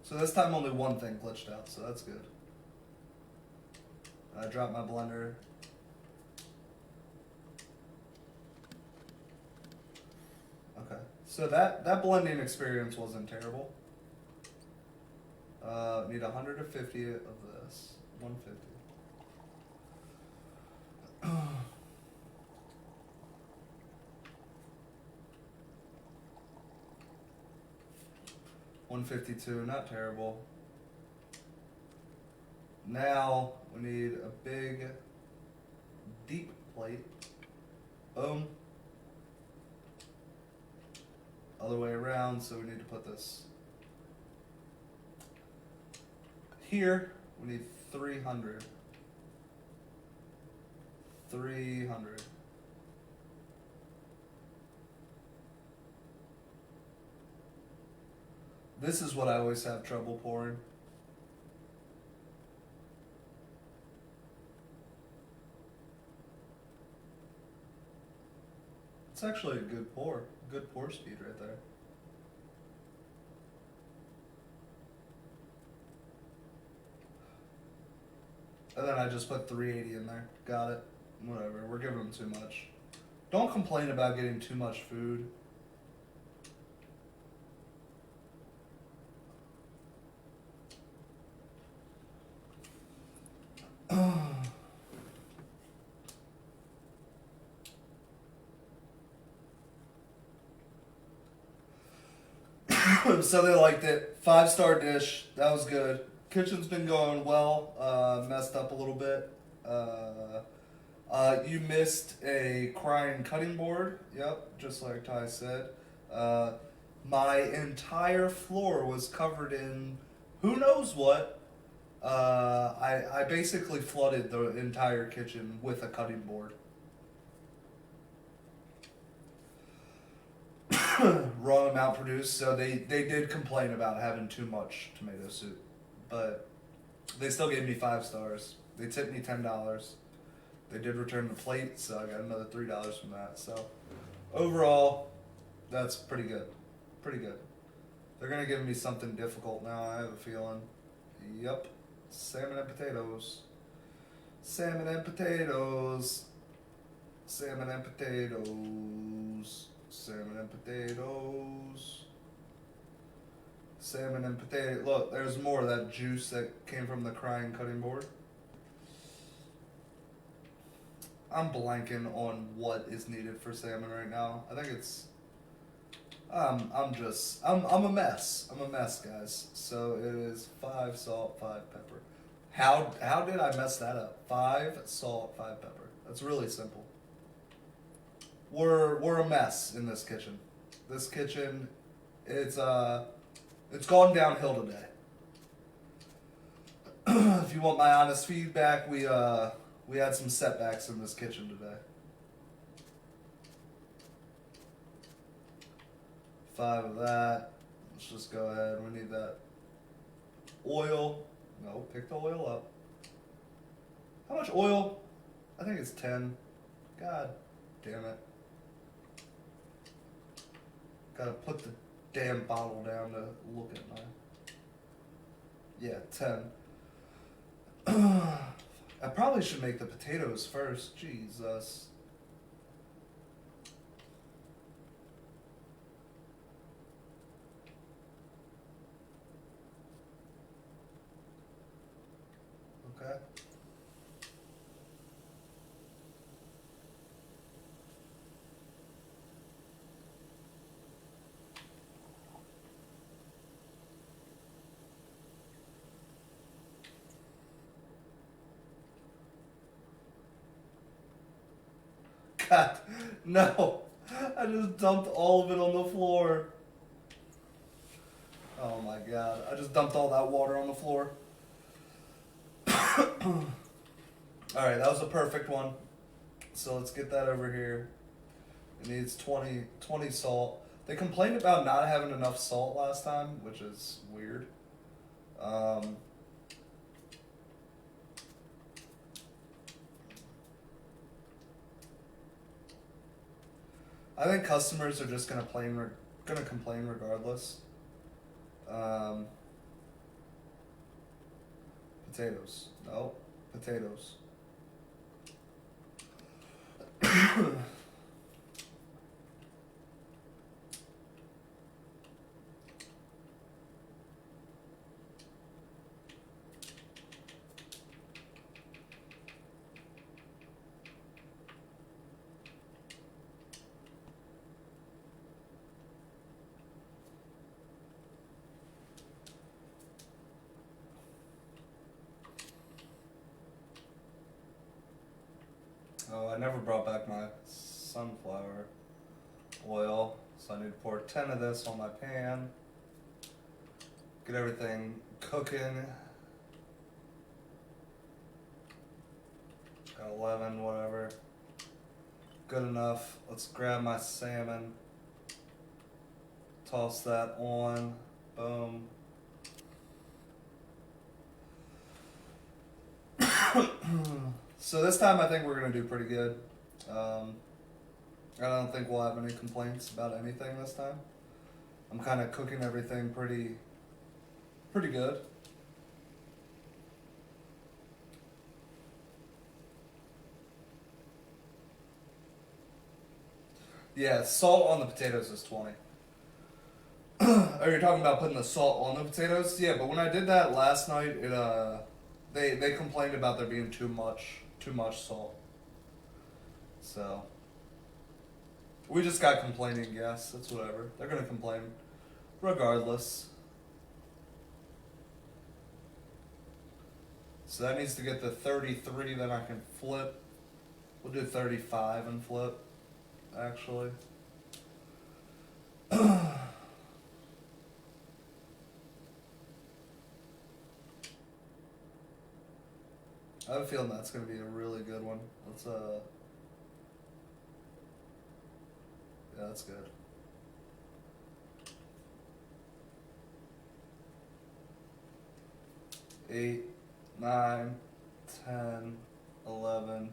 So this time only one thing glitched out, so that's good. I dropped my blender. Okay, so that blending experience wasn't terrible. Need 150 of this. 150. 152, not terrible. Now we need a big, deep plate. Boom. Other way around, so we need to put this here. We need 300. 300. This is what I always have trouble pouring. It's actually a good pour speed right there. And then I just put 380 in there. Got it. Whatever, we're giving them too much. Don't complain about getting too much food. So they liked it. 5-star dish. That was good. Kitchen's been going well. Messed up a little bit. You missed a crying cutting board. Yep, just like Ty said. My entire floor was covered in who knows what. I basically flooded the entire kitchen with a cutting board. Wrong amount produced, so they did complain about having too much tomato soup, but they still gave me 5 stars. They tipped me $10. They did return the plate, so I got another $3 from that. So overall, that's pretty good. Pretty good. They're gonna give me something difficult now, I have a feeling. Yep. Salmon and potatoes. Salmon and potatoes. Salmon and potatoes. Salmon and potatoes. Salmon and potato. Look, there's more of that juice that came from the crying cutting board. I'm blanking on what is needed for salmon right now. I think it's I'm a mess. I'm a mess, guys. So it is 5 salt, 5 pepper. How did I mess that up? 5 salt, 5 pepper. That's really simple. We're a mess in this kitchen. This kitchen, it's gone downhill today. If you want my honest feedback, we had some setbacks in this kitchen today. 5 of that. Let's just go ahead. We need that oil. No, pick the oil up. How much oil? I think it's 10. God damn it. Gotta put the damn bottle down to look at my... Yeah, 10. I probably should make the potatoes first. Jesus. Okay. God, no. I just dumped all of it on the floor. Oh my god. I just dumped all that water on the floor. Alright, that was a perfect one. So let's get that over here. It needs 20 salt. They complained about not having enough salt last time, which is weird. I think customers are just gonna complain regardless. Potatoes. No, potatoes. Oh, I never brought back my sunflower oil, so I need to pour 10 of this on my pan. Get everything cooking. Got 11, whatever. Good enough. Let's grab my salmon. Toss that on. Boom. So this time I think we're going to do pretty good. I don't think we'll have any complaints about anything this time. I'm kind of cooking everything pretty good. Yeah, salt on the potatoes is 20. Are you talking about putting the salt on the potatoes? Yeah, but when I did that last night, they complained about there being too much salt. So we just got complaining guests. It's whatever. They're gonna complain regardless. So that needs to get to 33, then I can flip. We'll do 35 and flip, actually. I have a feeling that's going to be a really good one. Let's, yeah, that's good. Eight, 9, 10, 11,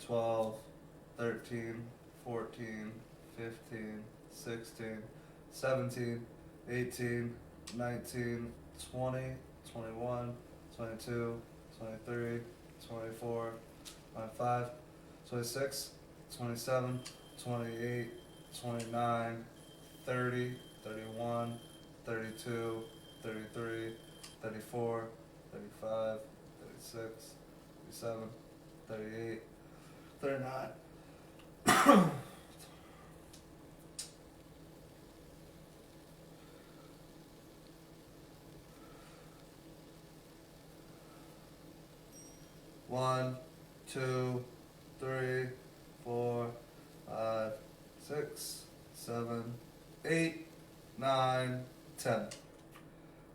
12, 13, 14, 15, 16, 17, 18, 19, 20, 21, 22, 23, 24, 25, 26, 27, 28, 29, 30, 31, 32, 33, 34, 35, 36, 37, 38, 39, 1, 2, 3, 4, 5, 6, 7, 8, 9, 10.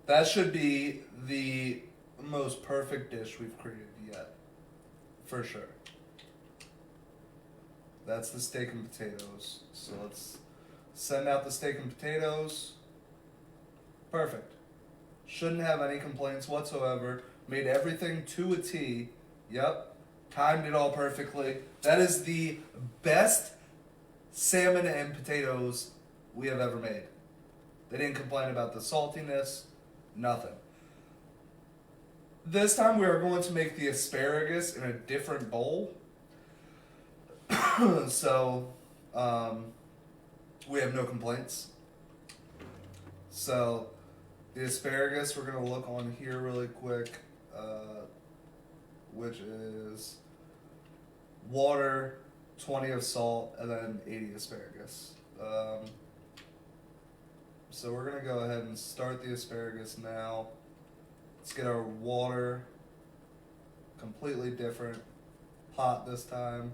That should be the most perfect dish we've created yet. For sure. That's the steak and potatoes. So let's send out the steak and potatoes. Perfect. Shouldn't have any complaints whatsoever. Made everything to a T. Yep. Timed it all perfectly. That is the best salmon and potatoes we have ever made. They didn't complain about the saltiness. Nothing. This time we are going to make the asparagus in a different bowl. So, we have no complaints. So, the asparagus, we're going to look on here really quick, which is water, 20 of salt, and then 80 asparagus. So we're going to go ahead and start the asparagus now. Let's get our water, completely different pot this time.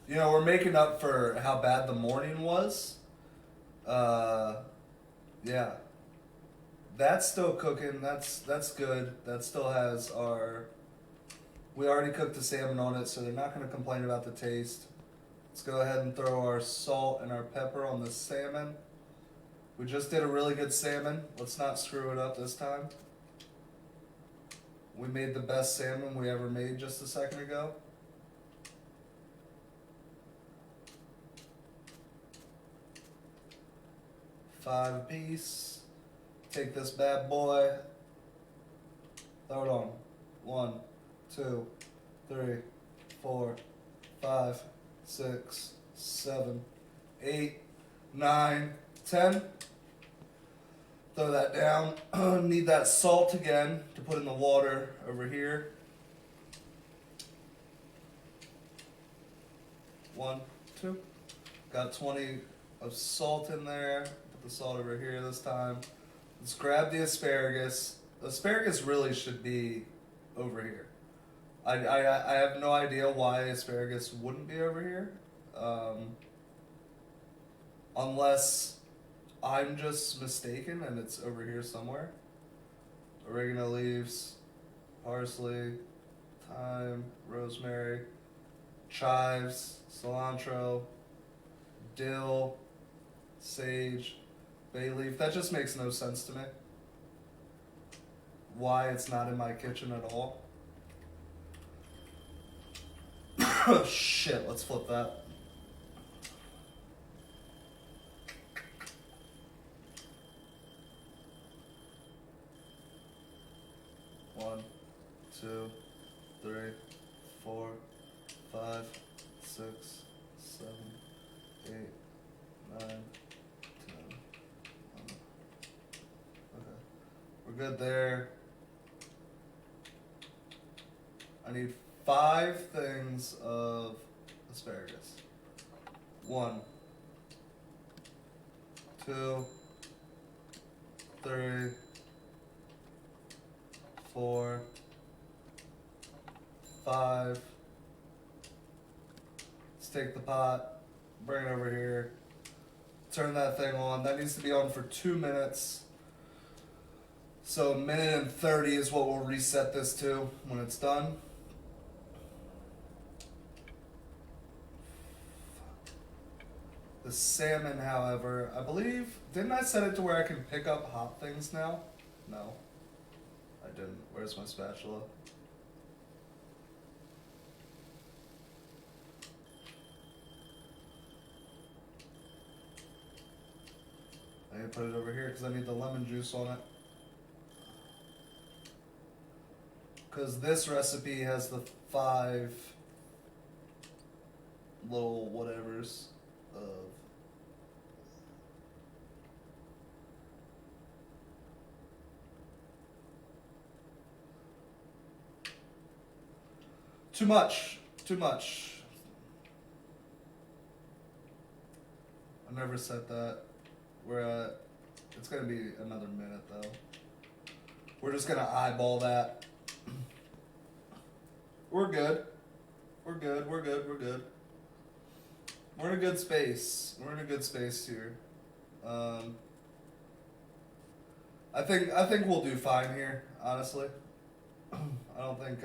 You know, we're making up for how bad the morning was. Yeah. That's still cooking. That's good. That still has our... We already cooked the salmon on it, so they're not going to complain about the taste. Let's go ahead and throw our salt and our pepper on the salmon. We just did a really good salmon. Let's not screw it up this time. We made the best salmon we ever made just a second ago. $5 a piece. Take this bad boy. Throw it on. 1, 2, 3, 4, 5, 6, 7, 8, 9, 10. Throw that down. Need that salt again to put in the water over here. 1, 2. Got 20 of salt in there. Put the salt over here this time. Let's grab the asparagus. The asparagus really should be over here. I have no idea why asparagus wouldn't be over here. Unless I'm just mistaken and it's over here somewhere. Oregano leaves, parsley, thyme, rosemary, chives, cilantro, dill, sage, bay leaf. That just makes no sense to me. Why it's not in my kitchen at all. Oh shit, let's flip that. One, 2, 3, 4, 5, 6, 7, 8, 9, 10. Okay. We're good there. I need 5 things of asparagus. 1, 2, 3, 4, 5. Let's take the pot, bring it over here, turn that thing on. That needs to be on for 2 minutes. So 1 minute and 30 is what we'll reset this to when it's done. The salmon, however, I believe, didn't I set it to where I can pick up hot things now? No, I didn't. Where's my spatula? I need to put it over here because I need the lemon juice on it. Because this recipe has the 5 little whatevers of too much. I never said that. We're at It's gonna be another minute though. We're just gonna eyeball that. We're good. We're good. We're good. We're good. We're in a good space. We're in a good space here. I think we'll do fine here. Honestly, I don't think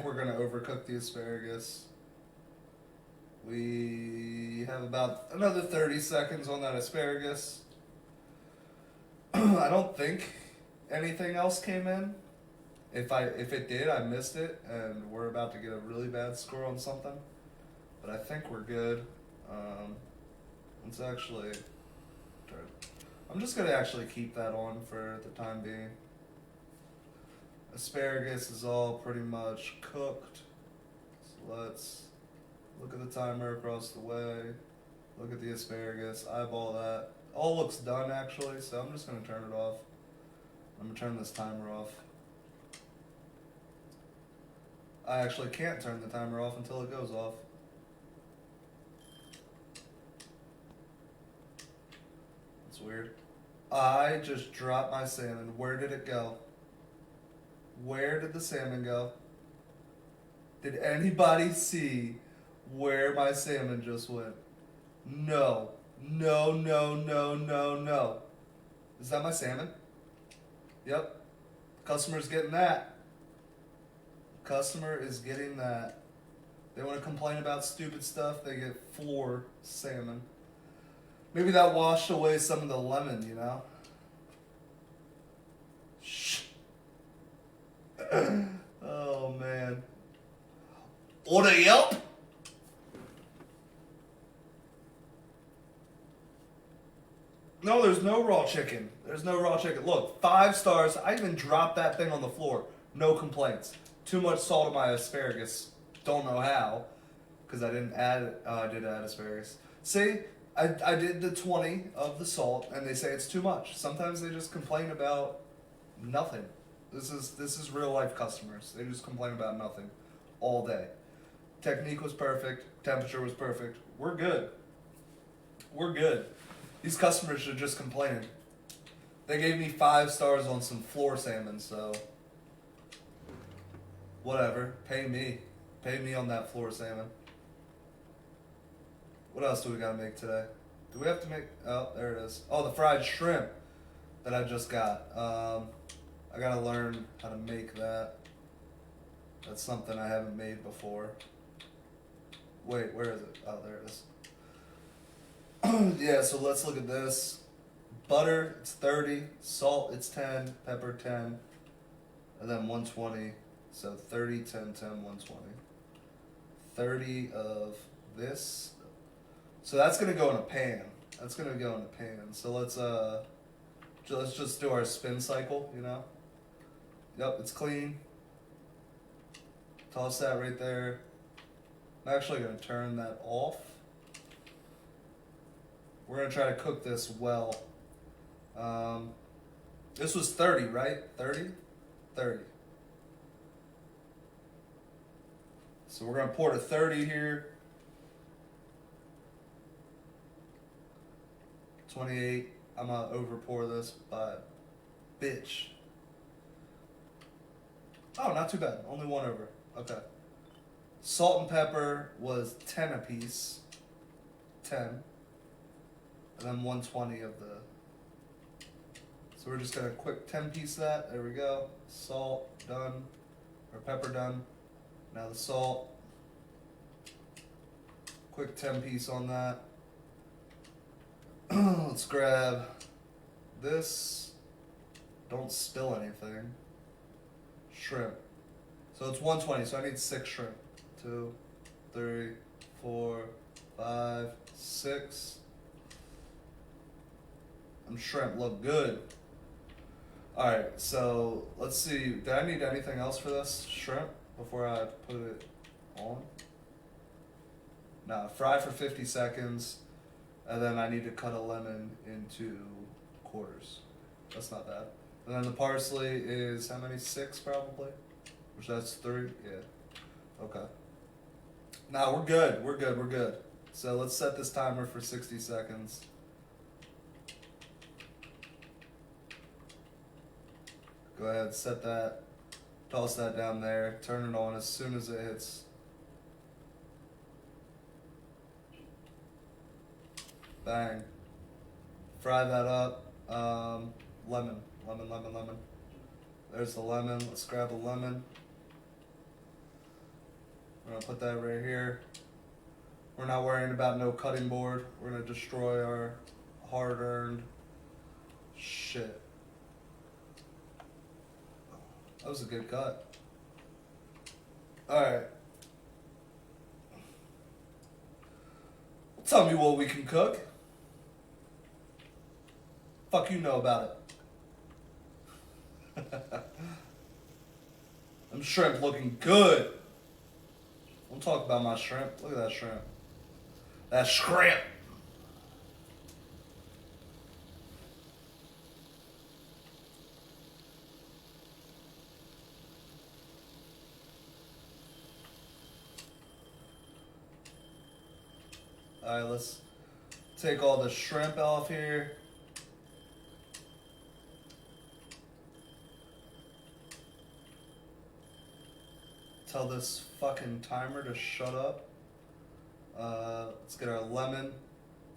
we're gonna overcook the asparagus. We have about another 30 seconds on that asparagus. I don't think anything else came in. If it did, I missed it, and we're about to get a really bad score on something. But I think we're good. Let's actually. I'm just gonna actually keep that on for the time being. Asparagus is all pretty much cooked. So let's look at the timer across the way. Look at the asparagus. Eyeball that. All looks done actually, so I'm just gonna turn it off. I'm gonna turn this timer off. I actually can't turn the timer off until it goes off. That's weird. I just dropped my salmon. Where did it go? Where did the salmon go? Did anybody see where my salmon just went? No. No, no, no, no, no. Is that my salmon? Yep. Customer's getting that. Customer is getting that. They want to complain about stupid stuff, they get floor salmon. Maybe that washed away some of the lemon, you know? Shh. Oh, man. Order Yelp? No, there's no raw chicken. There's no raw chicken. Look, 5 stars. I even dropped that thing on the floor. No complaints. Too much salt on my asparagus. Don't know how. Because I didn't add, I did add asparagus. See, I did the 20 of the salt, and they say it's too much. Sometimes they just complain about nothing. This is real life customers. They just complain about nothing all day. Technique was perfect. Temperature was perfect. We're good. We're good. These customers are just complaining. They gave me 5 stars on some floor salmon, so whatever. Pay me. Pay me on that floor salmon. What else do we gotta make today? Do we have to make... Oh, there it is. Oh, the fried shrimp that I just got. I gotta learn how to make that. That's something I haven't made before. Wait, where is it? Oh, there it is. Yeah, so let's look at this. Butter, it's 30. Salt, it's 10. Pepper, 10. And then 120. So 30, 10, 10, 120. 30 of this. So that's gonna go in a pan. That's gonna go in a pan. So let's just do our spin cycle, you know? Yep, it's clean. Toss that right there. I'm actually gonna turn that off. We're gonna try to cook this well. This was 30, right? 30? 30. So we're gonna pour to 30 here. 28. I'm gonna over pour this by bitch. Oh, not too bad. Only 1 over. Okay. Salt and pepper was 10 apiece. 10. And then 120 of the... So we're just gonna quick 10 piece that. There we go. Salt, done. Or pepper, done. Now the salt. Quick 10 piece on that. Let's grab this. Don't spill anything. Shrimp. So it's 120, so I need 6 shrimp. 2, 3, 4, 5, 6. Them shrimp look good. Alright, so let's see. Do I need anything else for this shrimp before I put it on? Nah, fry for 50 seconds. And then I need to cut a lemon into quarters. That's not bad. And then the parsley is how many? 6 probably? Which that's 3? Yeah. Okay. Now we're good. We're good. We're good. So let's set this timer for 60 seconds. Go ahead, set that, toss that down there, turn it on as soon as it hits. Bang. Fry that up. Lemon. There's the lemon. Let's grab the lemon. We're gonna put that right here. We're not worrying about no cutting board. We're gonna destroy our hard-earned shit. That was a good cut. Alright. Tell me what we can cook. Fuck you know about it. Them shrimp looking good. Don't talk about my shrimp. Look at that shrimp. That shrimp. Alright, let's take all the shrimp off here. Tell this fucking timer to shut up. Let's get our lemon.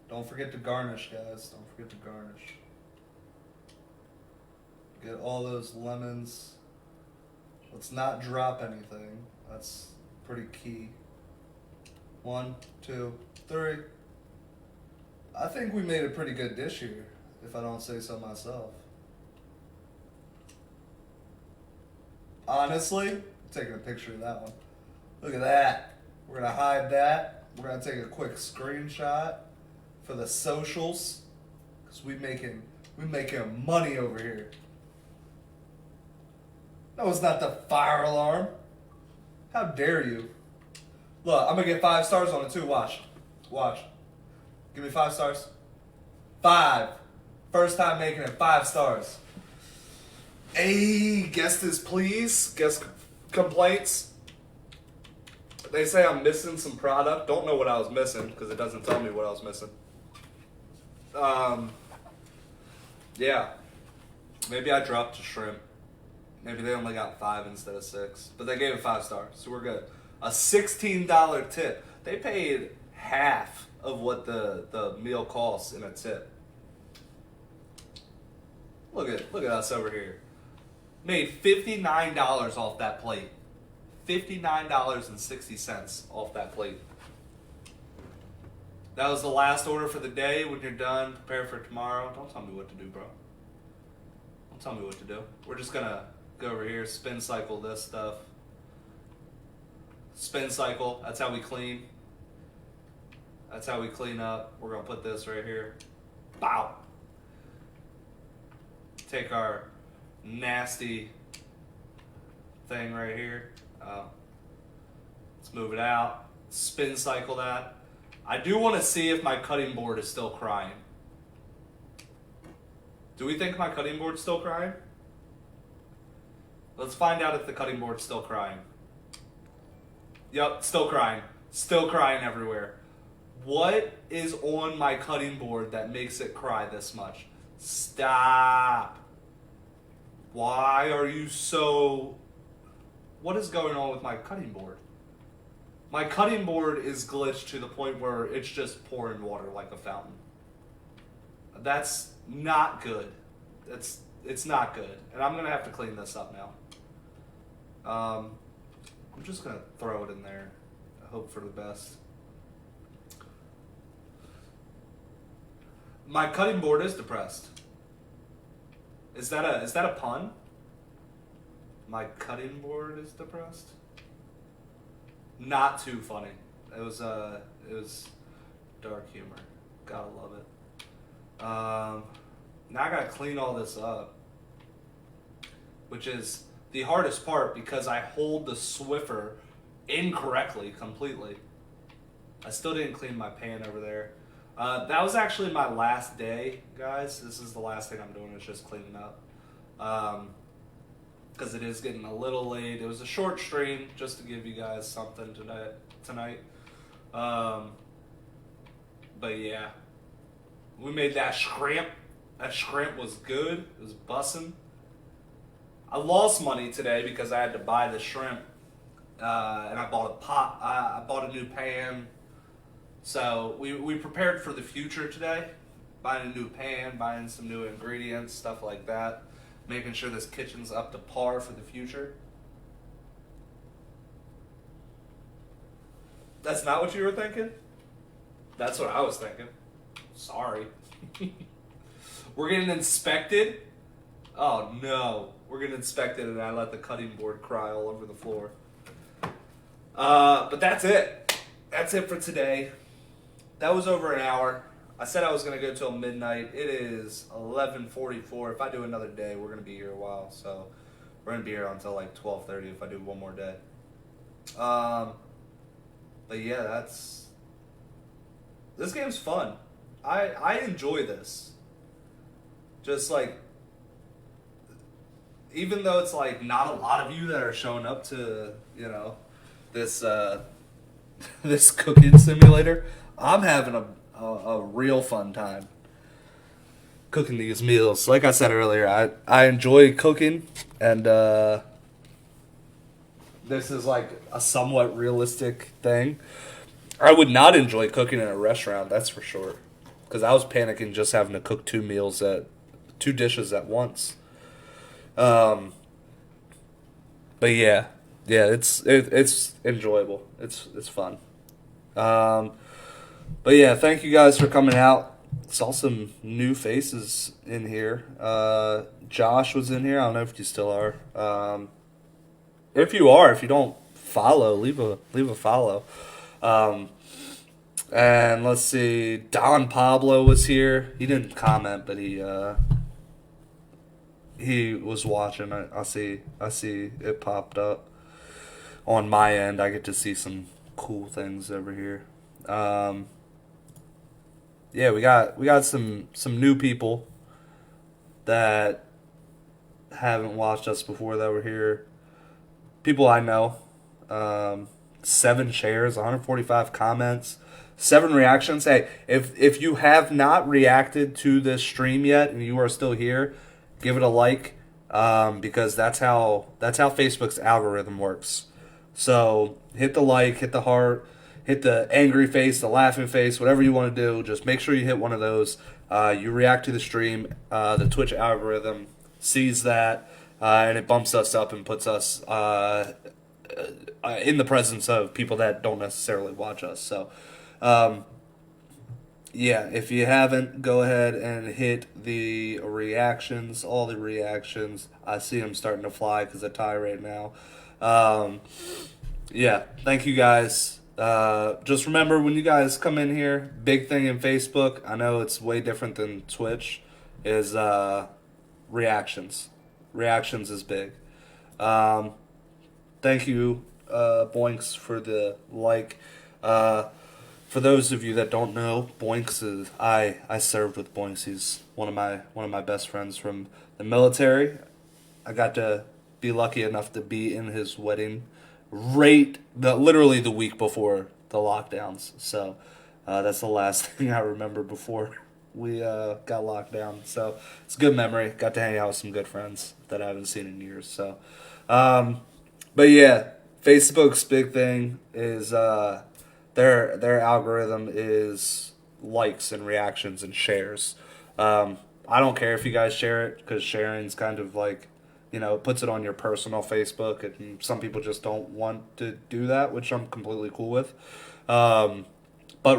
Don't forget to garnish, guys. Don't forget to garnish. Get all those lemons. Let's not drop anything. That's pretty key. 1, 2, 3. I think we made a pretty good dish here, if I don't say so myself. Honestly, taking a picture of that one. Look at that. We're gonna hide that. We're gonna take a quick screenshot for the socials, cause we making money over here. No, it's not the fire alarm. How dare you? Look, I'm gonna get 5 stars on it too. Watch. Give me 5 stars. 5. First time making it 5 stars. Hey, guest is please. Guest complaints. They say I'm missing some product. Don't know what I was missing because it doesn't tell me what I was missing. Yeah. Maybe I dropped a shrimp. Maybe they only got 5 instead of 6. But they gave it 5 stars, so we're good. A $16 tip. They paid half of what the meal costs in a tip. Look at us over here. Made $59 off that plate. $59.60 off that plate. That was the last order for the day. When you're done, prepare for tomorrow. Don't tell me what to do, bro. Don't tell me what to do. We're just gonna go over here, spin cycle this stuff. Spin cycle, that's how we clean. That's how we clean up. We're gonna put this right here. Bow. Take our nasty thing right here. Let's move it out. Spin cycle that. I do want to see if my cutting board is still crying. Do we think my cutting board's still crying? Let's find out if the cutting board's still crying. Yep, still crying. Still crying everywhere. What is on my cutting board that makes it cry this much? Stop. Why are you so... What is going on with my cutting board? My cutting board is glitched to the point where it's just pouring water like a fountain. That's not good. It's not good. And I'm going to have to clean this up now. I'm just going to throw it in there. I hope for the best. My cutting board is depressed. Is that a pun? My cutting board is depressed? Not too funny. It was dark humor. Gotta love it. Now I gotta clean all this up, which is the hardest part because I hold the Swiffer incorrectly completely. I still didn't clean my pan over there. That was actually my last day, guys. This is the last thing I'm doing is just cleaning up. Because it is getting a little late. It was a short stream just to give you guys something tonight. But yeah, we made that shrimp. That shrimp was good. It was bussin'. I lost money today because I had to buy the shrimp, and I bought a pot. I bought a new pan. So we prepared for the future today, buying a new pan, buying some new ingredients, stuff like that, making sure this kitchen's up to par for the future. That's not what you were thinking? That's what I was thinking. Sorry. We're getting inspected? Oh no. We're getting inspected and I let the cutting board cry all over the floor. But that's it. That's it for today. That was over an hour. I said I was going to go till midnight. It is 11:44. If I do another day, we're going to be here a while. So we're going to be here until like 12:30 if I do one more day. But yeah, this game's fun. I enjoy this. Just like, even though it's like not a lot of you that are showing up to, this this cooking simulator, I'm having a real fun time cooking these meals. Like I said earlier, I enjoy cooking, and this is like a somewhat realistic thing. I would not enjoy cooking in a restaurant, that's for sure, because I was panicking just having to cook two dishes at once. But yeah, it's enjoyable. It's fun. But yeah, thank you guys for coming out. Saw some new faces in here. Josh was in here. I don't know if you still are. If you don't follow, leave a follow. And let's see, Don Pablo was here. He didn't comment, but he was watching. I see it popped up on my end. I get to see some cool things over here. Yeah, we got some new people that haven't watched us before that were here. People I know. 7 shares, 145 comments, 7 reactions. Hey, if you have not reacted to this stream yet and you are still here, give it a like, because that's how Facebook's algorithm works. So hit the like, hit the heart, hit the angry face, the laughing face, whatever you want to do. Just make sure you hit one of those. You react to the stream. The Twitch algorithm sees that, and it bumps us up and puts us in the presence of people that don't necessarily watch us. So, yeah, if you haven't, go ahead and hit the reactions, all the reactions. I see them starting to fly because I tie right now. Yeah, thank you guys. Just remember, when you guys come in here, big thing in Facebook, I know it's way different than Twitch, is reactions. Reactions is big. Thank you, Boinks, for the like. For those of you that don't know, Boinks is I served with Boinks. He's one of my best friends from the military. I got to be lucky enough to be in his wedding literally the week before the lockdowns. So that's the last thing I remember before we got locked down. So it's a good memory. Got to hang out with some good friends that I haven't seen in years. So, but yeah, Facebook's big thing is their algorithm is likes and reactions and shares. I don't care if you guys share it, because sharing's kind of like, it puts it on your personal Facebook, and some people just don't want to do that, which I'm completely cool with. But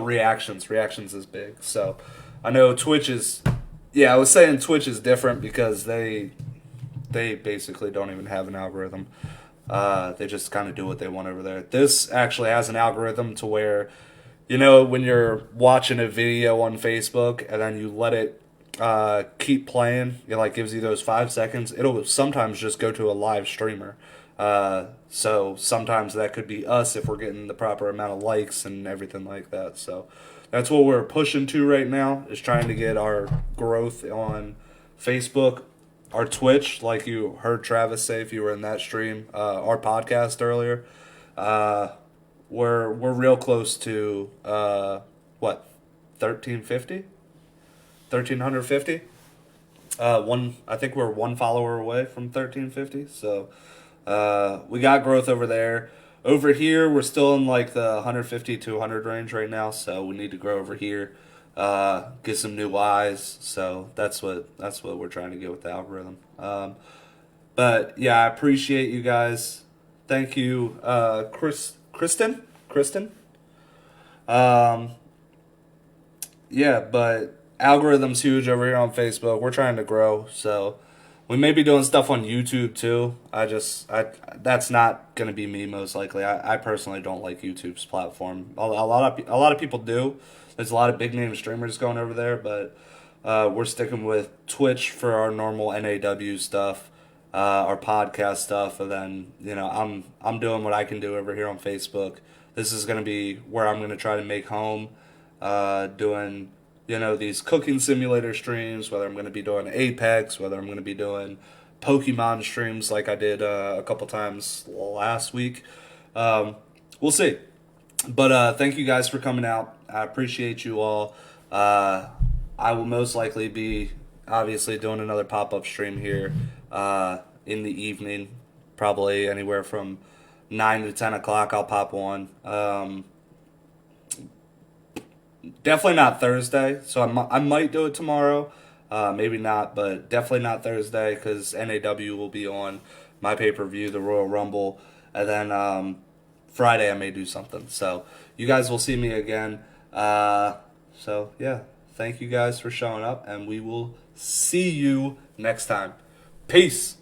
reactions is big. So I know Twitch is, I was saying Twitch is different because they basically don't even have an algorithm. They just kind of do what they want over there. This actually has an algorithm to where, when you're watching a video on Facebook and then you let it keep playing, it gives you those 5 seconds. It'll sometimes just go to a live streamer. So sometimes that could be us if we're getting the proper amount of likes and everything like that. So that's what we're pushing to right now, is trying to get our growth on Facebook. Our Twitch, like you heard Travis say if you were in that stream, our podcast earlier, we're real close to 1350? I think we're one follower away from 1350. So we got growth over there. Over here, we're still in like the 150 to 100 range right now. So we need to grow over here, get some new eyes. So that's what we're trying to get with the algorithm. But yeah, I appreciate you guys. Thank you, Kristen. Um, yeah, but algorithm's huge over here on Facebook. We're trying to grow, so we may be doing stuff on YouTube too. I that's not gonna be me most likely. I personally don't like YouTube's platform. A lot of people do. There's a lot of big name streamers going over there, but we're sticking with Twitch for our normal NAW stuff, our podcast stuff, and then I'm doing what I can do over here on Facebook. This is gonna be where I'm gonna try to make home, doing these cooking simulator streams, whether I'm going to be doing Apex, whether I'm going to be doing Pokemon streams like I did a couple times last week. We'll see. But thank you guys for coming out. I appreciate you all. I will most likely be obviously doing another pop-up stream here in the evening, probably anywhere from 9 to 10 o'clock. I'll pop one. Definitely not Thursday, so I might do it tomorrow. Maybe not, but definitely not Thursday because NAW will be on my pay-per-view, the Royal Rumble. And then Friday I may do something. So you guys will see me again. So yeah, thank you guys for showing up, and we will see you next time. Peace.